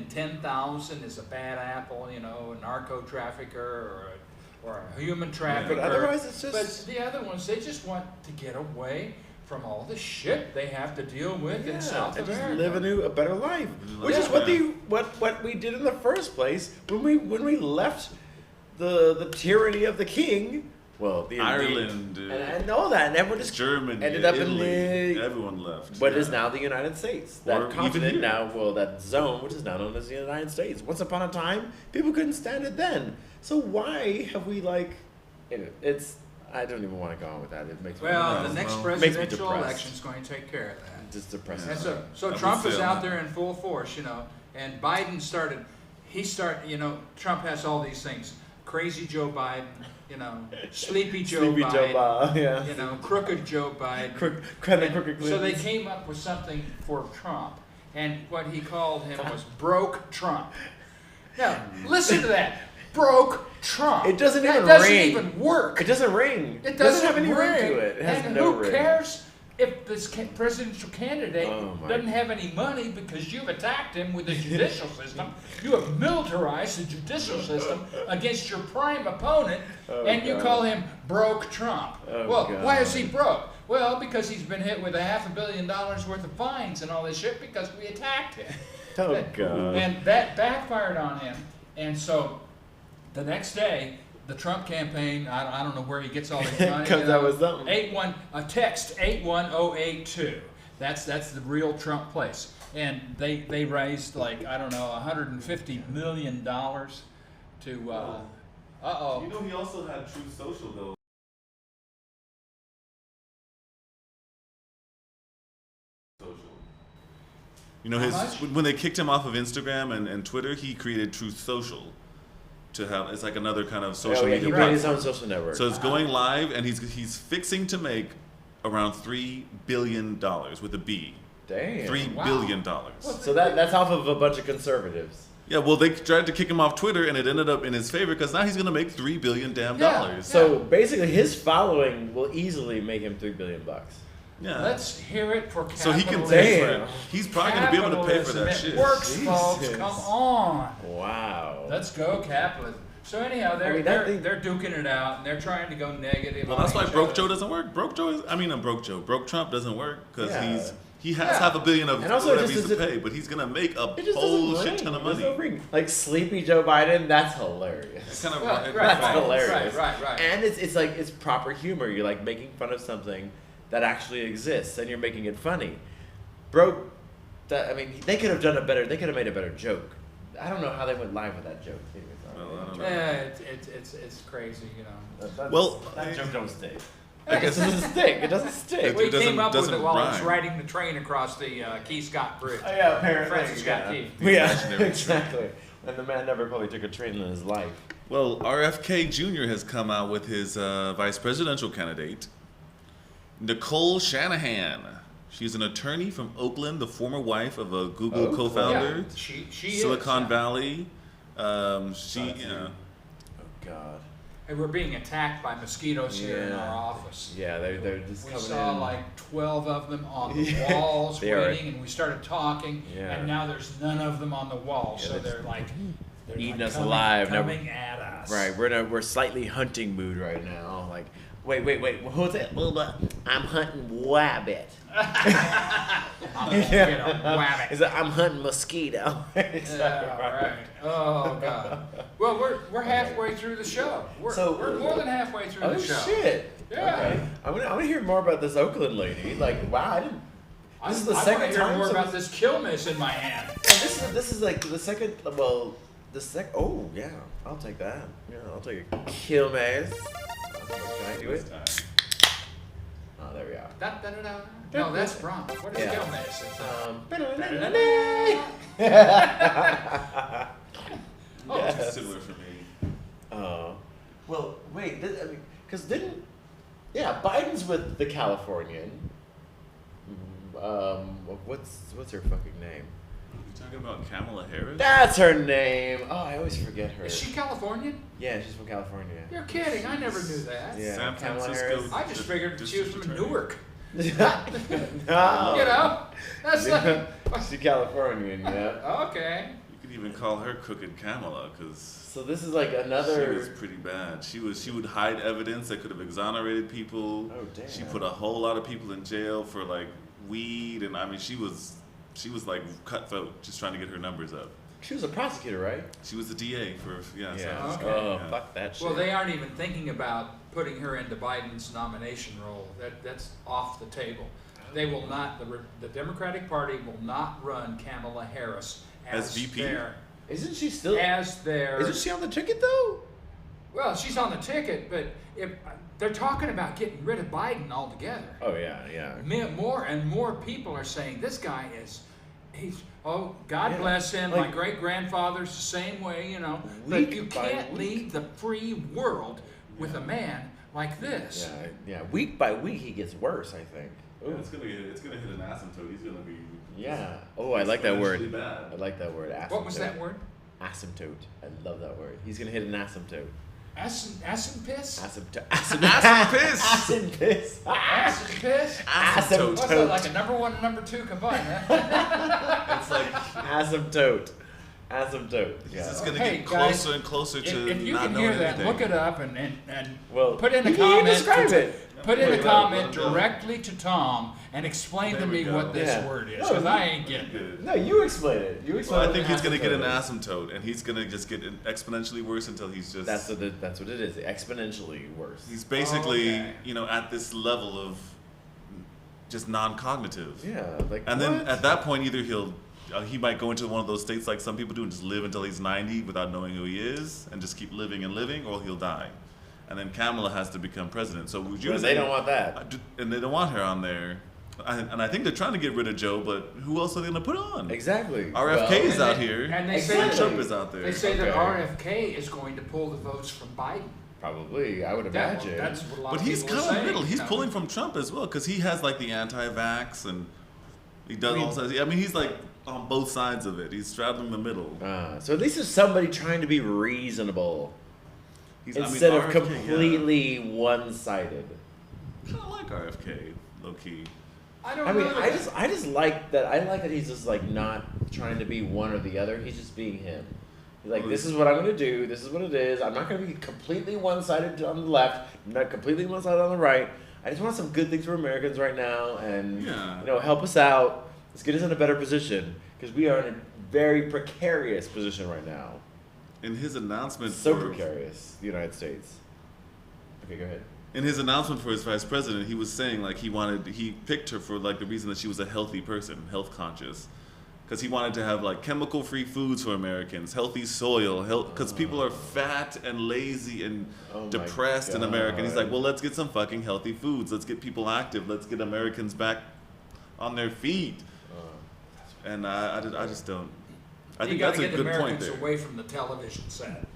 10,000 is a bad apple, a narco trafficker or a human trafficker. But otherwise, it's just But the other ones, they just want to get away from all the shit they have to deal with in South and America. just live a better life, which Yeah. is what we did in the first place when we left the tyranny of the king. Well, the Ireland, and I know that, and everyone just Germany, ended up Italy. in the Everyone left. what yeah. is now the United States. Or That even continent here. now, that zone, which is now known as the United States. Once upon a time, people couldn't stand it then. So why have we it's? I don't even want to go on with that. It makes me Well, No, the next well, makes me presidential depressed. election is going to take care of that. just depressing. And Yeah. so I Trump would is say out on there in full force, and Biden Trump has all these things. Crazy Joe Biden, sleepy Joe Sleepy Biden, Joe Bob, yeah. crooked Joe Biden. Crooked So they Clintons. came up with something for Trump, and what he called him was broke Trump. Now, listen to that. Broke Trump. It doesn't That even doesn't ring. even work. It doesn't ring. It doesn't have any ring to ring. it. It has and no who ring. cares if this presidential candidate Oh, my doesn't have any money because you've attacked him with the judicial system? You have militarized the judicial system against your prime opponent, Oh, and you God. call him broke Trump. Oh, well, God. why is he broke? Well, because he's been hit with $500 million worth of fines and all this shit because we attacked him. Oh, God. And that backfired on him. And so the next day, the Trump campaign, I don't know where he gets all this money. Because that was something. Text 81082. That's the real Trump place. And they raised like, I don't know, $150 million to, You know, he also had Truth Social, though. You know, when they kicked him off of Instagram and Twitter, he created Truth Social to have. It's like another kind of social media he platform. made his own social network. So it's going live, and he's fixing to make around $3 billion with a B. Damn. $3 billion. So that's off of a bunch of conservatives. Yeah, well, they tried to kick him off Twitter, and it ended up in his favor because now he's going to make $3 billion dollars. So basically, his following will easily make him $3 billion. Yeah. Let's hear it for So he capitalism. can pay for it. He's probably going to be able to pay for that Capitalism. shit. It works, folks. Jesus. Come on. Wow. Let's go capitalism. So anyhow, they're duking it out, and they're trying to go negative. Well, that's why Broke Joe doesn't work. Broke Trump doesn't work because he has $500 million of and also whatever he needs to pay, but he's going to make a whole shit ton of money. Like Sleepy Joe Biden, that's hilarious. It's kind of That's hilarious. Right. And it's like it's proper humor. You're like making fun of something that actually exists, and you're making it funny. They could have done a better. They could have made a better joke. I don't know how they went live with that joke. Well, I don't know. Yeah, it's crazy, you know. That joke don't stick. It doesn't stick. It doesn't stick. We came up with it while I was rhyme. riding the train across the Key Scott Bridge. Oh, yeah, apparently. Francis Scott Key. Yeah, exactly. And the man never probably took a train in his life. Well, RFK Jr. has come out with his vice presidential candidate, Nicole Shanahan. She's an attorney from Oakland, the former wife of a Google co-founder. Yeah, she Silicon is, Valley. Oh, God. And we're being attacked by mosquitoes here in our office. Yeah, they're just we coming saw in. like 12 of them on the walls waiting, and we started talking, and now there's none of them on the wall, so they're eating like us alive. Coming at us. Right, we're slightly hunting mood right now. Like, wait, who's it? I'm hunting wabbit. Wabbit. Is that I'm hunting mosquito? Right. Oh God. Well, we're halfway through the show. We're more than halfway through the show. Oh shit. Yeah. Okay. I want to hear more about this Oakland lady. Like, wow, I didn't. This is the second I want to time. hear more about this kill miss in my hand. This is like the second. Well, Oh yeah, I'll take that. Yeah, I'll take a kill maze. Can I do it? Oh, there we are. No, that's wrong. What is kill miss? It's similar for me. Well, wait. Because Biden's with the Californian. What's her fucking name? You talking about Kamala Harris? That's her name. Oh, I always forget her. Is she Californian? Yeah, she's from California. You're kidding. I never knew that. Yeah, San Kamala Francisco. Harris. I just figured she was from Newark. No. You know? That's like... She's Californian, yeah. Okay. You could even call her Crooked Kamala, because So this is like another. she was pretty bad. She would hide evidence that could have exonerated people. Oh damn. She put a whole lot of people in jail for like weed, and I mean she was like cutthroat, just trying to get her numbers up. She was a prosecutor, right? She was the DA for San Okay. Francisco. Oh, Yeah. fuck that shit. Well, they aren't even thinking about putting her into Biden's nomination role. That's off the table. They will not. The Democratic Party will not run Kamala Harris as VP? Isn't she still? Isn't she on the ticket though? Well, she's on the ticket, but if they're talking about getting rid of Biden altogether. Oh yeah. More and more people are saying this guy God Yeah. bless him. Like- My great grandfather's the same way, you know. But Week you by can't week. lead the free world with a man like this. Yeah. Week by week he gets worse, I think. Yeah, Ooh. it's gonna hit an asymptote. He's gonna be. Yeah. Oh, I like that word. exponentially bad. I like that word. Asymptote. What was that word? Asymptote. I love that word. He's gonna hit an asymptote. Acid piss? Asymptote. Asymptote. Acid piss. Acid piss? Asymptote. What's that, like a number one and number two combined, huh? It's like Asymptote. he's Yeah. just gonna Hey, get guys, closer and closer to if you not can knowing hear that, anything. look it up and Well, put in a you can comment. describe it. Put in a comment directly to Tom and explain to me what this word is, because I ain't getting it. No, you explain it. You explain. Well, I think he's gonna get an asymptote, and he's gonna just get exponentially worse until he's just. That's what it is. Exponentially worse. He's basically, at this level of just non-cognitive. Yeah, like. And then at that point, either he might go into one of those states like some people do and just live until he's 90 without knowing who he is and just keep living and living, or he'll die. And then Kamala has to become president. So they don't want that. And they don't want her on there. And I think they're trying to get rid of Joe, but who else are they going to put on? Exactly. RFK is out here. And they say Trump is out there. They say that RFK is going to pull the votes from Biden. Probably, I would imagine. That's what a lot but of he's people kind are of saying. middle. He's pulling from Trump as well, because he has like the anti-vax and he does all sides. I mean, he's like on both sides of it. He's straddling the middle. So at least there's somebody trying to be reasonable instead of completely one-sided. Kind of like RFK, low key. I just like that. I like that he's just like not trying to be one or the other. He's just being him. He's like, this is what I'm going to do. This is what it is. I'm not going to be completely one-sided on the left. I'm not completely one-sided on the right. I just want some good things for Americans right now, and help us out. Let's get us in a better position, because we are in a very precarious position right now. In his announcement, precarious, the United States. Okay, go ahead. In his announcement for his vice president, he was saying like he picked her for like the reason that she was a healthy person, health conscious, because he wanted to have like chemical-free foods for Americans, healthy soil, because people are fat and lazy and depressed in America. And he's like, well, let's get some fucking healthy foods. Let's get people active. Let's get Americans back on their feet. And I just don't. I think that's a good point there. You got to get Americans away from the television set.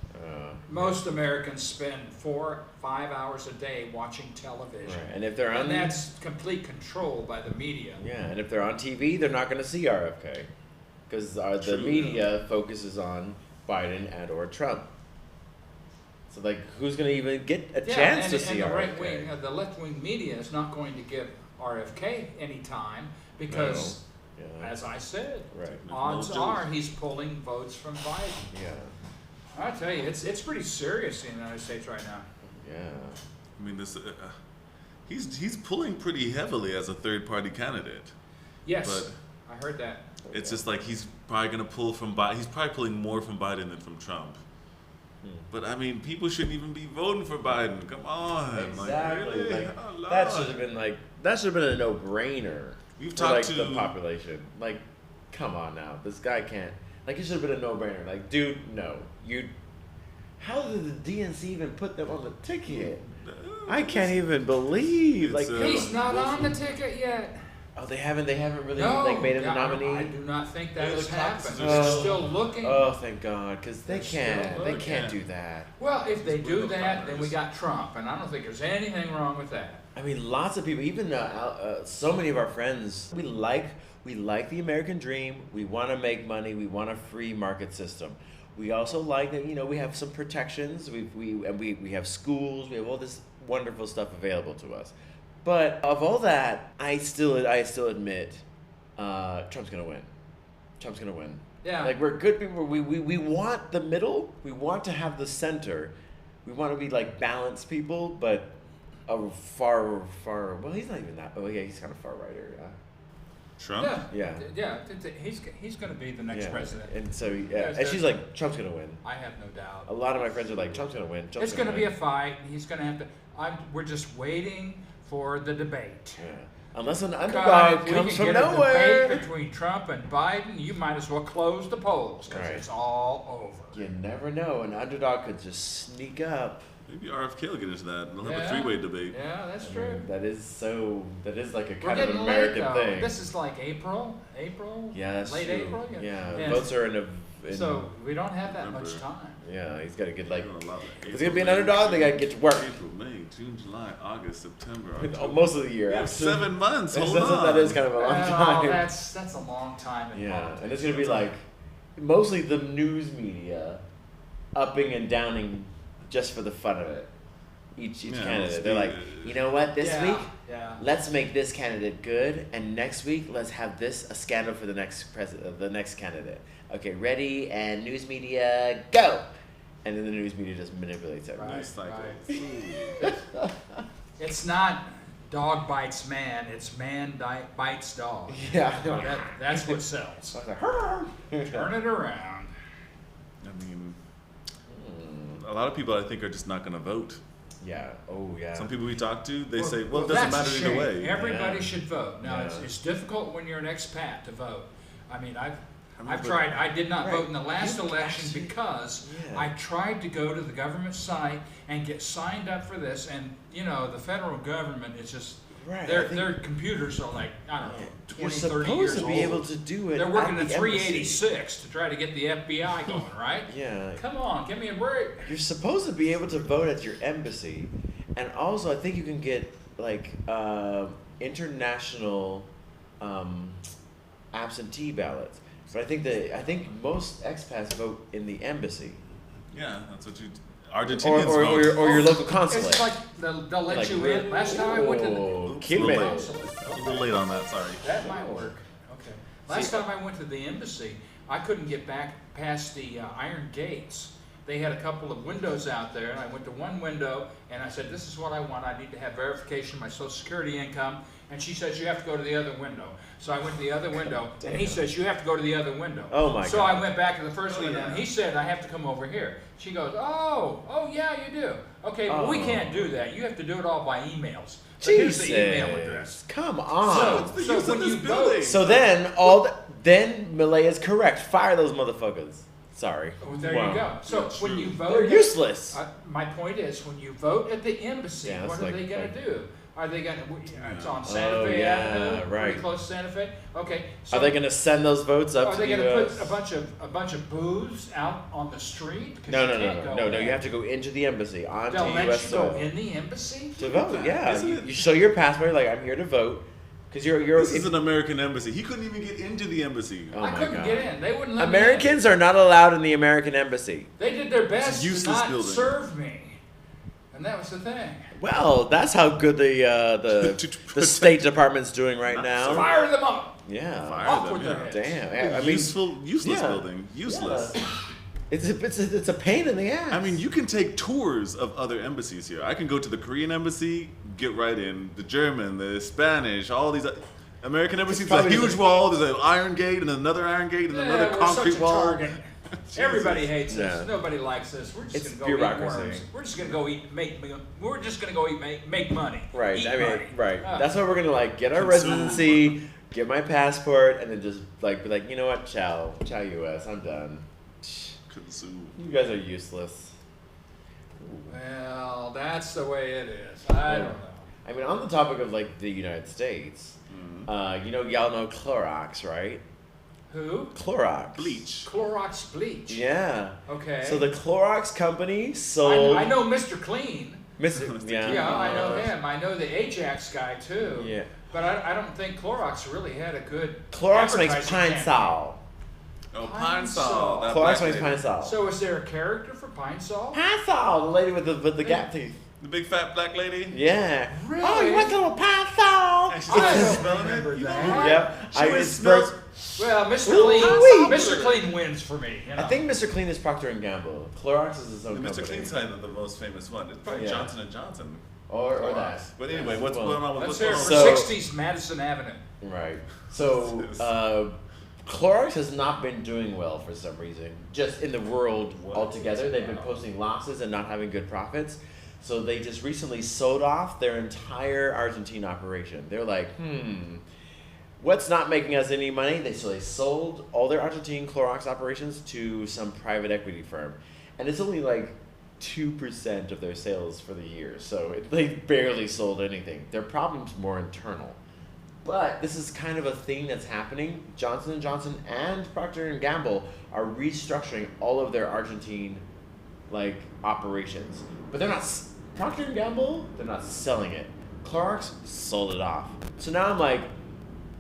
Most Americans spend 4-5 hours a day watching television. Right. And if they're on, that's complete control by the media. Yeah, and if they're on TV, they're not going to see RFK, because the media focuses on Biden and or Trump. So like, who's going to even get a chance to see RFK? The left-wing media is not going to give RFK any time because. Yeah. As I said, odds are he's pulling votes from Biden. Yeah. I tell you, it's pretty serious in the United States right now. Yeah. I mean, this he's pulling pretty heavily as a third-party candidate. Yes, but I heard that. It's just like he's probably going to pull from Biden. He's probably pulling more from Biden than from Trump. But I mean, people shouldn't even be voting for Biden. Come on. Exactly. Really? That should have been a no-brainer. We've talked to the population. Like, come on now. This guy can't. Like, it should have been a no-brainer. Like, dude, no. How did the DNC even put them on the ticket? I can't even believe. Like, he's not on the ticket yet. Oh, they haven't really made him the nominee. I do not think that has happened. They're still looking. Oh, thank God, because they can't do that. Well, if they do that, then we got Trump, and I don't think there's anything wrong with that. I mean, lots of people, even so many of our friends, we like the American dream. We want to make money. We want a free market system. We also like that, we have some protections. We have schools. We have all this wonderful stuff available to us. But of all that, I still admit Trump's gonna win. Trump's gonna win. Yeah. Like, we're good people. We want the middle. We want to have the center. We want to be like balanced people, but far. Well, he's not even that. Oh yeah, he's kind of far righter. Trump? Yeah. He's going to be the next president. And so, and she's like, Trump's going to win. I have no doubt. A lot of my friends are like, Trump's going to win. It's going to be a fight. He's going to have to. We're just waiting for the debate. Yeah. Unless an underdog comes from nowhere. A debate between Trump and Biden, you might as well close the polls because it's all over. You never know. An underdog could just sneak up. Maybe RFK will get into that. They'll have a three-way debate. Yeah, that's true. That is like a kind of American thing. This is like April. Yeah, that's late true. April. Yeah, votes are in so we don't have that much time. Yeah, he's got to get It's gonna be an underdog. They got to get to work. April, May, June, July, August, September. October. Most of the year. We have 7 months. Hold on. That is kind of a long time. That's a long time. In politics. And it's gonna be like mostly the news media upping and downing just for the fun of it. Each candidate. They're like, you know what, this week, let's make this candidate good, and next week, let's have a scandal for the next the next candidate. Okay, ready, and news media, go! And then the news media just manipulates everything. Right. It's not dog bites man, it's man bites dog. Yeah. That's what sells. Turn it around. I mean, a lot of people I think are just not going to vote. Yeah. Oh, yeah. Some people we talk to, they say, well, it doesn't matter either way. Everybody should vote. Now, it's difficult when you're an expat to vote. I mean, I've tried. I did not vote in the last election because I tried to go to the government site and get signed up for this, and the federal government is just their computers are like, I don't know, 20, 30 years old. You're supposed to be able to do it. They're working at 386 to try to get the FBI going, right? Yeah. Come on, give me a break. You're supposed to be able to vote at your embassy, and also I think you can get like international absentee ballots. But I think most expats vote in the embassy. Yeah, that's what you. Argentinians vote. Or your local consulate. It's like they'll let you in. Last time I went to the consulate. A little late on that. Sorry. That might work. Okay. Last time I went to the embassy, I couldn't get back past the iron gates. They had a couple of windows out there, and I went to one window, and I said, this is what I want. I need to have verification of my Social Security income. And she says, you have to go to the other window. So I went to the other window, and he says, you have to go to the other window. Oh, my God. So I went back to the first window, and he said, I have to come over here. She goes, oh, yeah, you do. Okay, well, we can't do that. You have to do it all by emails. But here's the email address. Come on. So when you vote... So then, then Milei is correct. Fire those motherfuckers. Sorry. Oh, there you go. So when you vote... They're useless. My point is, when you vote at the embassy, what are they going to do? Are they going to... It's on Santa Fe Avenue, pretty close to Santa Fe. Okay. So are they going to send those votes up to the Are they going to put a bunch of booths out on the street? No. You have to go into the embassy, onto U.S. They'll let you go in the embassy? To vote, yeah. You show your passport, like, I'm here to vote. Because this is an American embassy. He couldn't even get into the embassy. I couldn't get in. They wouldn't let Americans me in. are not allowed in the American embassy. They did their best to not serve me. And that was the thing. Well, that's how good the State Department's doing right now. Fire them up. Yeah. Off with their heads. Damn. I mean, useless building. Useless. Yeah. It's a pain in the ass. I mean, you can take tours of other embassies here. I can go to the Korean embassy, get right in. The German, the Spanish, all these American embassies. There's a huge wall. There's an iron gate and another iron gate and another concrete wall. Everybody hates us. Nobody likes us. We're just going to go eat worms. We're just going to go eat make money. Right. Eat money. Right. That's why we're going to get our residency, get my passport, and then just be like, you know what? Ciao, U.S. I'm done. Consume. You guys are useless. Well, that's the way it is. I don't know. I mean, on the topic of the United States, y'all know Clorox, right? Who? Clorox. Bleach. Clorox bleach. Yeah. Okay. So the Clorox company sold. I know Mr. Clean. Yeah. Yeah, I know him. I know the Ajax guy too. Yeah. But I don't think Clorox really had a good. Clorox makes Pine Sol. Oh, Pine Sol. Clorox makes Pine Sol. So is there a character for Pine Sol? Pine Sol, the lady with the gap teeth. The big fat black lady? Yeah. Really? Oh, you want a little Pine Sol? I don't remember that. Yep. Well, Mr. Clean wins for me. I think Mr. Clean is Procter & Gamble. Clorox is his own company. Mr. Clean's kind of the most famous one. It's probably Johnson & Johnson. Or that. But anyway, what's going on with Let's hear it for 60s Madison Avenue. Right. So, Clorox has not been doing well for some reason. Just in the world altogether, they've been posting losses and not having good profits. So they just recently sold off their entire Argentine operation. They're like, what's not making us any money? So they sold all their Argentine Clorox operations to some private equity firm. And it's only 2% of their sales for the year. So they barely sold anything. Their problem's more internal. But this is kind of a thing that's happening. Johnson & Johnson and Procter & Gamble are restructuring all of their Argentine operations. But they're not Procter & Gamble, they're not selling it. Clorox sold it off. So now I'm like,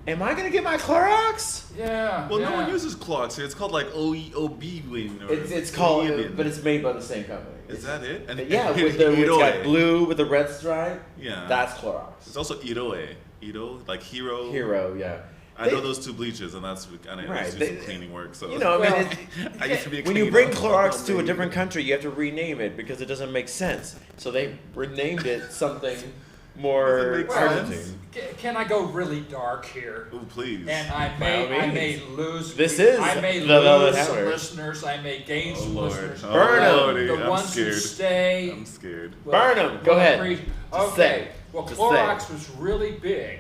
am I going to get my Clorox? Yeah. Well, no one uses Clorox here. It's called OB-Win. It's called, but it's made by the same company. Is that it? And it's got blue with the red stripe. Yeah. That's Clorox. It's also Iroe. Like Hero. Hero, yeah. I know those two bleaches, and that's I used to do some cleaning work. So I used to be a cleaner. When you bring Clorox to a different country, you have to rename it because it doesn't make sense. So they renamed it something Does it make Argentine. sense? Can I go really dark here? Oh, please. And I By all may means. lose. This is I may the Velvet lose some Hammer. listeners. I may gain Oh, some Lord. listeners. Oh, Burn 'em. Lordy, The I'm ones who scared. stay. I'm scared. will- Burn 'em. Go will ahead. appreciate- Just Okay. say. Well, Just Clorox was really big,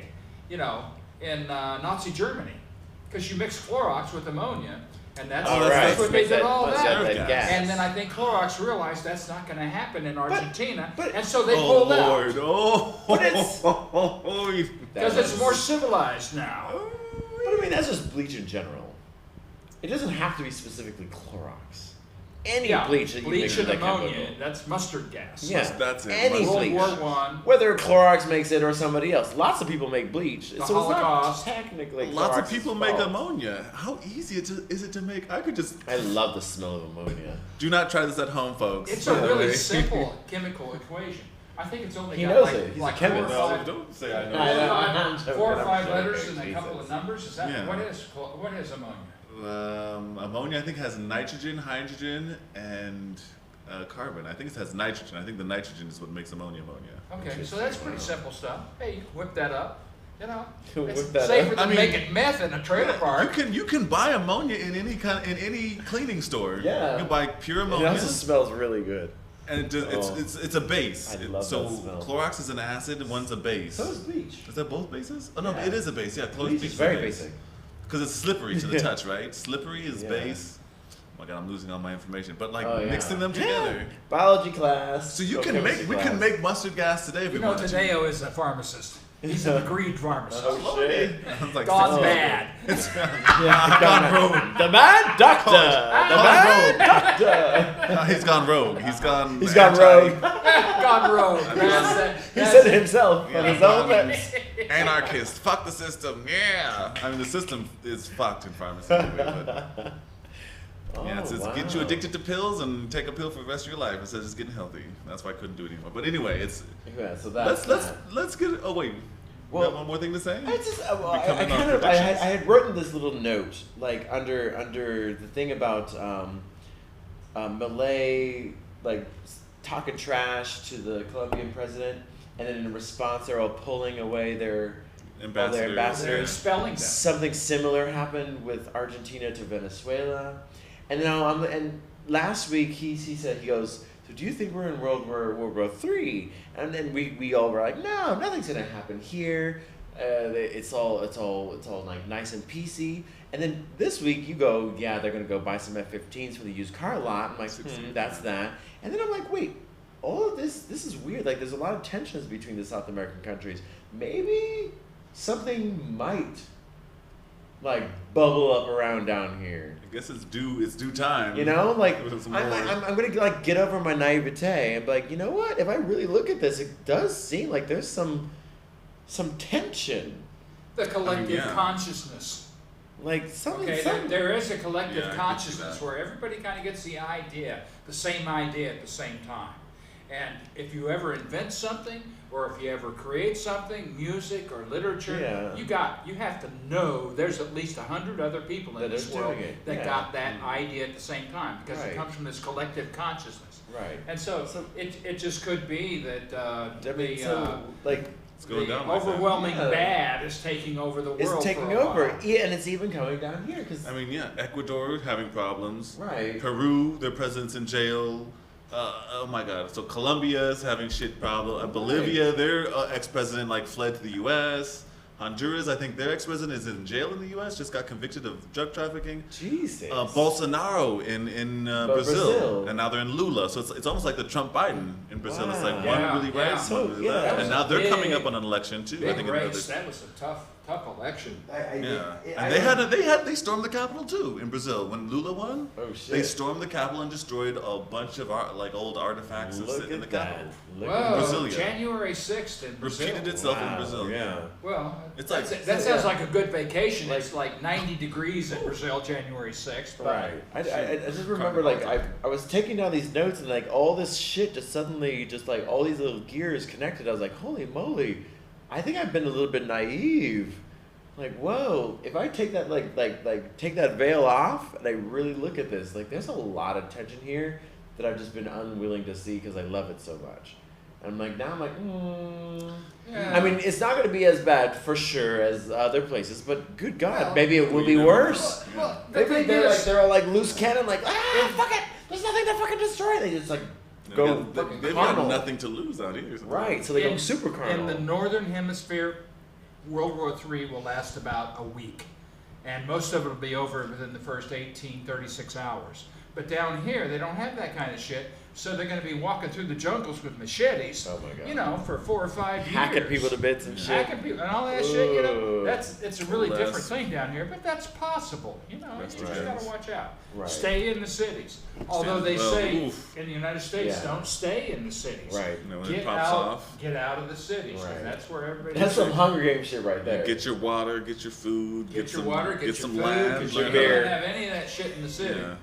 in Nazi Germany, because you mix Clorox with ammonia, and that's, Oh, that's right. what they Make did that- all let's that. get that gas. And then I think Clorox realized that's not going to happen in Argentina, but- and so they Oh, pulled Lord. out. Oh. But it's- Because it's more civilized now. But I mean, that's just bleach in general. It doesn't have to be specifically Clorox. Any bleach that you mix and with that ammonia, chemical. that's mustard gas. Yeah, That's it. any World bleach. War One. Whether Clorox makes it or somebody else. Lots of people make bleach. The so Holocaust. it's not technically Lots of Clorox's people make fault. ammonia. How easy is it to make? I could just. I love the smell of ammonia. Do not try this at home, folks. It's a By the really way. simple chemical equation. I think it's only He got knows like, it. He's a like chemist. 4 or No, 5 don't say I know. I know. I'm joking, 4 or I'm 5 joking. letters and a couple Jesus. of numbers. Is that Yeah. what is ammonia? Ammonia, I think, has nitrogen, hydrogen, and carbon. I think it has nitrogen. I think the nitrogen is what makes ammonia. Okay, so that's pretty simple stuff. Hey, you can whip that up. Whip It's that safer up. than I mean, making meth in a trailer park. You can buy ammonia in any cleaning store. Yeah. You can buy pure It ammonia, also smells really good. and it's a base. I love so that smell. Clorox is an acid, and one's a base. So is bleach. Is that both bases? Oh no, Yeah. it is a base. Yeah, Clorox Bleach is very basic. because it's slippery to the touch, right? Slippery is Yeah. base. Oh my God, I'm losing all my information. But like Oh, yeah. mixing them together. Biology class. So you or can chemistry we class. can make mustard gas today if we want to. Tadeo is a pharmacist. He's a degreed pharmacist. Oh, shit. I was like, Gone Oh. bad. Yeah, gone rogue. The mad doctor. The mad doctor. he's gone rogue. He's gone. He's gone rogue. Gone rogue. He said it himself on his own lips. Anarchist. Fuck the system. Yeah. I mean, the system is fucked in pharmacy. But yeah, it's get you addicted to pills and take a pill for the rest of your life instead of just getting healthy. That's why I couldn't do it anymore. But anyway, it's Yeah, so that's let's get. Oh wait. Well, you have one more thing to say? I just, I Becoming kind our of, I predictions. had written this little note, like under the thing about Milei, like talking trash to the Colombian president, and then in response they're all pulling away their Ambassadors. They're ambassadors. expelling them. Something similar happened with Argentina to Venezuela, and now and last week he said, he goes, so do you think we're in World War III? And then we all were like, no, nothing's gonna happen here. It's all like nice and peacey. And then this week you go, yeah, they're gonna go buy some F-15s for the used car lot. I'm like, that's that. And then I'm like, wait, all of this is weird. Like there's a lot of tensions between the South American countries. Maybe something might like bubble up around down here. I guess it's due time. You know, like With I'm some more- gonna like get over my naivete and be like, you know what? If I really look at this, it does seem like there's some tension, The collective yeah. consciousness. like something. Okay, something there is a collective Yeah, I can see consciousness that. where everybody kind of gets the same idea at the same time. And if you ever invent something, or if you ever create something, music or literature, Yeah. you have to know there's at least 100 other people in That this are world doing it, that yeah. got that idea at the same time, because Right. it comes from this collective consciousness. right. And so it just could be that I mean, so like It's going the down like that. overwhelming Yeah. bad is taking over the world. it's taking for a over, while. yeah, and it's even coming down here because I mean, yeah, Ecuador having problems. right. Peru, their president's in jail. Oh my God! So Colombia is having shit problem. Bolivia, their ex-president like fled to the U.S. Honduras, I think their ex-president is in jail in the U.S. Just got convicted of drug trafficking. Jesus. Bolsonaro in Brazil, and now they're in Lula. So it's almost like the Trump Biden in Brazil. It's like Wow. one Yeah, really yeah. right, So, one really yeah, left, that and was now a they're coming big- up on an election too. I Big think race. another. That was a tough election. Yeah, and I they stormed the Capitol too in Brazil when Lula won. Oh shit. They stormed the Capitol and destroyed a bunch of old artifacts that Look sit in the at that. Capitol. Look Whoa, at Brasilia. January 6th in Brazil. Repeated itself in Wow, Brazil. yeah. Well, It's that's like- that so, sounds yeah. like a good vacation. It's like 90 degrees in Brazil, January 6th. But Right. I just remember like I was taking down these notes and like all this shit just suddenly just like all these little gears connected. I was like, holy moly, I think I've been a little bit naive. Like, whoa, if I take that like take that veil off and I really look at this, like there's a lot of tension here that I've just been unwilling to see because I love it so much. And now I'm like, Yeah. I mean, it's not going to be as bad for sure as other places, but good God, Well, maybe it will be worse. Well, the Maybe thing they're is, they're all like loose cannon, like fuck it, there's nothing to fucking destroy. They just go fucking They've carnal. got nothing to lose out here. So. Right, so they go super in carnal. the northern hemisphere, World War III will last about a week. And most of it will be over within the first 36 hours. But down here, they don't have that kind of shit. So they're going to be walking through the jungles with machetes, Oh my God. for 4 or 5 years. Hacking people to bits and shit. Hacking people and all that shit, Ugh. it's a really Less. different thing down here, but that's possible. You Rest just of got to it. watch out. Right. Stay in the cities. Although they Well, say oof. in the United States, Yeah. don't stay in the cities. Right. You know, when it Get pops out, off. get out of the cities. 'Cause Right. that's where everybody. That's some Hunger Games shit right there. Get your water, get your food, Get your some, water, get your some food, land. get your learn beer. You're how gonna have any of that shit in the to- city. Yeah.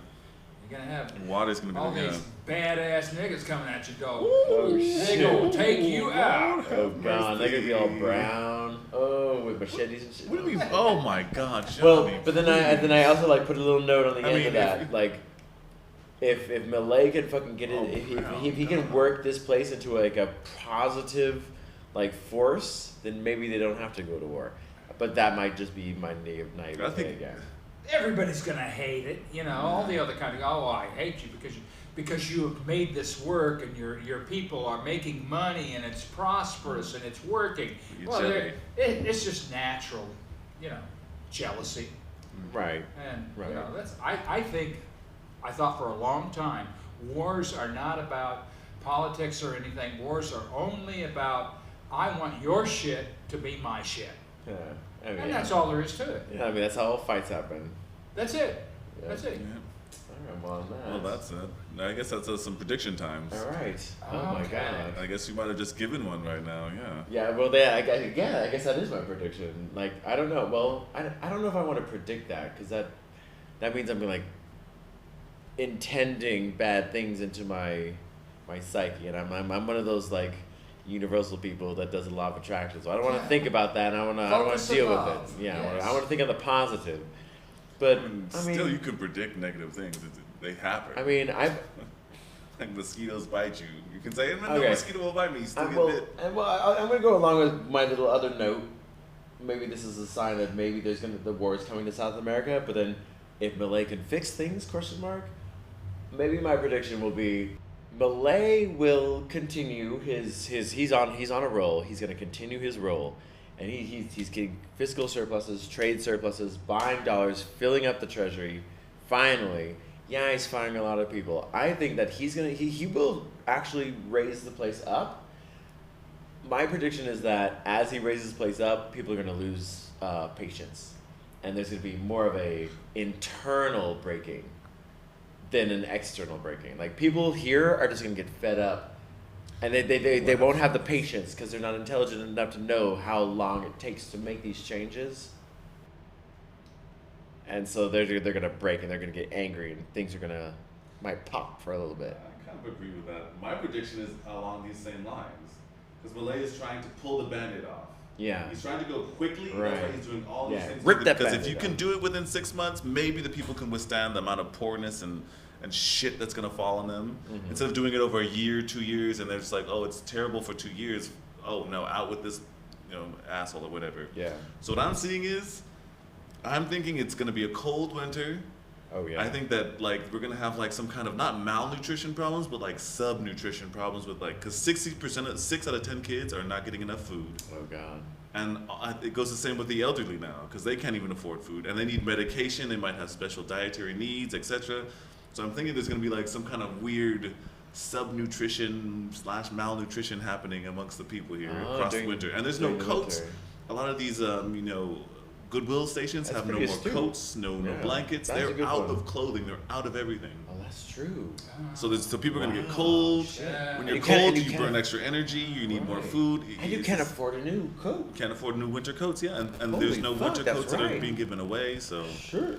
You're gonna have Water's gonna be all the these badass niggas coming at you, dog. Oh, They shit. gonna take you out. Oh God, they're gonna be all brown. Oh, with machetes and shit. What do you mean? Oh my God, Johnny. Well, but then I also put a little note on the I end mean, of that, if Milei can fucking get it, Oh, if he can work this place into a positive force, then maybe they don't have to go to war. But that might just be my naivete I think- again. Everybody's gonna hate it, all the other kind of, oh, I hate you because you have made this work and your people are making money and it's prosperous and it's working. You Well, jelly. it's just natural, jealousy. Right. And Right. I thought for a long time, wars are not about politics or anything. Wars are only about, I want your shit to be my shit. Yeah. I mean, And that's all there is to it. yeah, I mean, that's how all fights happen. That's it. Yeah. That's it. Yeah. All right, Well, that's it. I guess that's some prediction times. all right. Oh my Okay. God. I guess you might have just given one right now. Yeah. Yeah, well, I guess that is my prediction. I don't know. Well, I don't know if I want to predict that because that means I'm intending bad things into my psyche, and I'm one of those universal people that does a law of attraction. So I don't want to think about that. And I don't want Focus to deal with above. it. Yeah, Yes. I want to think of the positive. But Still, you can predict negative things. They happen. I mean, Like mosquitoes bite you. You can say, no Okay. mosquito will bite me. You still I'm get bit. I'm going to go along with my little other note. Maybe this is a sign that maybe the war is coming to South America. But then, if Milei can fix things? ? Maybe my prediction will be Milei will continue he's on a roll. He's going to continue his roll, and he's getting fiscal surpluses, trade surpluses, buying dollars, filling up the treasury. Finally, yeah, he's firing a lot of people. I think that he will actually raise the place up. My prediction is that as he raises the place up, people are going to lose patience, and there's going to be more of a internal breaking than an external breaking. People here are just going to get fed up, and they won't have the patience because they're not intelligent enough to know how long it takes to make these changes. And so they're going to break, and they're going to get angry, and things might pop for a little bit. I kind of agree with that. My prediction is along these same lines. Because Milei is trying to pull the Band-Aid off. Yeah. He's trying to go quickly. Right. That's why he's doing all these Yeah. things. Rip that Because if Band-Aid you can off. do it within 6 months, maybe the people can withstand the amount of poorness and shit that's going to fall on them. Mhm. Instead of doing it over a year, 2 years, and they're just like, oh, it's terrible for 2 years. Oh, no, out with this asshole or whatever. Yeah. So what I'm seeing is, I'm thinking it's going to be a cold winter. Oh, yeah. I think that we're gonna have some kind of not malnutrition problems, but subnutrition problems with because 60% of 6 out of 10 kids are not getting enough food, Oh, God. and it goes the same with the elderly now because they can't even afford food and they need medication. They might have special dietary needs, etc. So I'm thinking there's gonna be some kind of weird subnutrition / malnutrition happening amongst the people here across the winter. And there's no during the coats. winter. A lot of these Goodwill stations That's have no pretty more astute. coats, no Yeah, blankets. that's a They're good out one. of clothing. They're out of everything. Oh, that's true. So people are gonna get Wow, cold. shit. Yeah. When you're You can't- cold, you you can't- burn extra energy. You need more Right. food. And you It's can't just- afford a new coat. can't afford new winter coats. Yeah, and Holy there's no fuck, winter that's coats that are right. being given away. So Sure.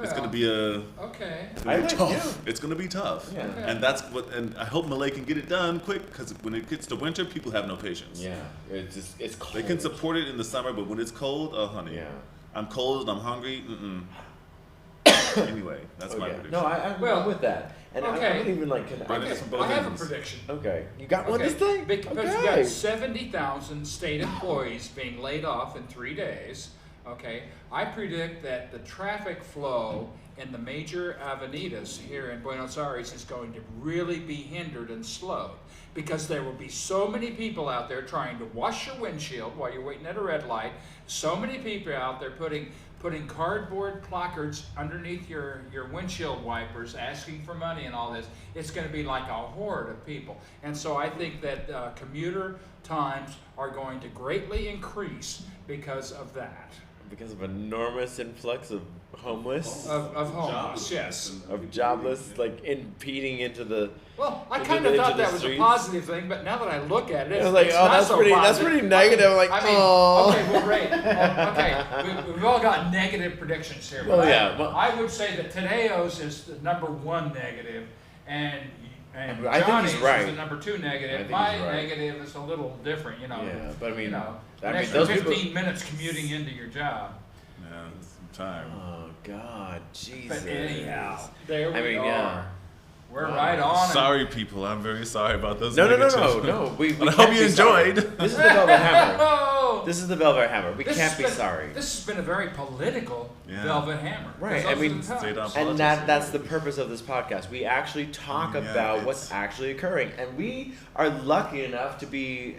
it's gonna be Okay. tough. It's gonna be tough. Yeah. And that's and I hope Milei can get it done quick because when it gets to winter, people have no patience. Yeah. It's cold. They can support it in the summer, but when it's cold, oh honey. Yeah. I'm cold. I'm hungry. Anyway, that's my prediction. No, I'm with that. And Okay. I don't even like. I have a prediction. Okay, you got one this thing? Because okay. you got 70,000 state employees being laid off in 3 days. Okay, I predict that the traffic flow in the major avenidas here in Buenos Aires is going to really be hindered and slowed because there will be so many people out there trying to wash your windshield while you're waiting at a red light. So many people out there putting cardboard placards underneath your windshield wipers asking for money and all this. It's going to be like a horde of people. And so I think that commuter times are going to greatly increase because of that. Because of enormous influx of homeless? Of homeless, Jobless. yes. Of jobless, like impeding into the... Well, I into kind the- of thought into the that was a streets? positive thing, but now that I look at it, I was like, it's oh, not that's so pretty positive. negative. Like, I mean, oh. okay, well, great. Okay, we've all got negative predictions here. Well, but yeah, well- I would say that Teneo's is the number 1 negative, and I think Johnny's he's right. is the number 2 I negative. think My he's right. negative is a little different, you know. Yeah, but I mean, you know, I an mean, extra those 15 people- minutes commuting into your job. Yeah, that's some time. Oh, God, Jesus. But anyhow, there we I mean, are. yeah. We're Wow. right on. and- Sorry, people. I'm very sorry about those. No. negatives. We But I can't hope you be sorry. enjoyed. This is the Velvet Hammer. Oh! This is the Velvet Hammer. We This can't has be been- sorry. This has been a very political Yeah. Velvet Hammer. Right, Because I those mean, are the times. Stayed on And politics. that's the purpose of this podcast. We actually talk Yeah, about it's- what's actually occurring. And we are lucky enough to be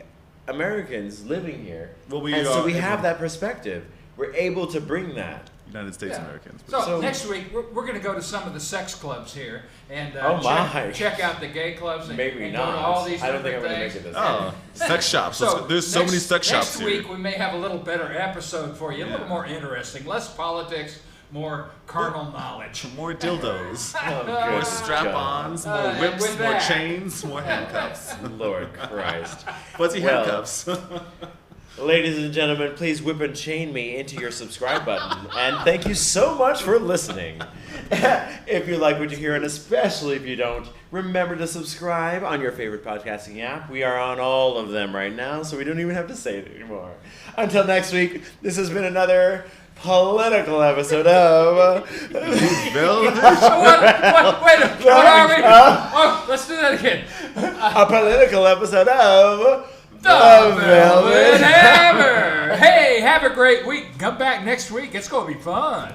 Americans living here. Well, we and so are we able- have that perspective. We're able to bring that. United States Yeah. Americans. So, next week we're going to go to some of the sex clubs here and Oh my. check out the gay clubs and, Maybe and not. go to all these I don't think I'm different going to things. make it this Oh, sex shops. There's so many sex shops Next week here. we may have a little better episode for you, a little Yeah. more interesting, less politics, more carnal knowledge. More dildos. Oh, More good strap-ons, God. more whips, with more that- chains, more handcuffs. God. Lord Christ. Fuzzy Well, handcuffs. Ladies and gentlemen, please whip and chain me into your subscribe button. And thank you so much for listening. If you like what you hear, and especially if you don't, remember to subscribe on your favorite podcasting app. We are on all of them right now, so we don't even have to say it anymore. Until next week, this has been another political episode of... Velvet. What are we? Oh, let's do that again. a political episode of... The Velvet Hammer. Hey, have a great week. Come back next week. It's going to be fun.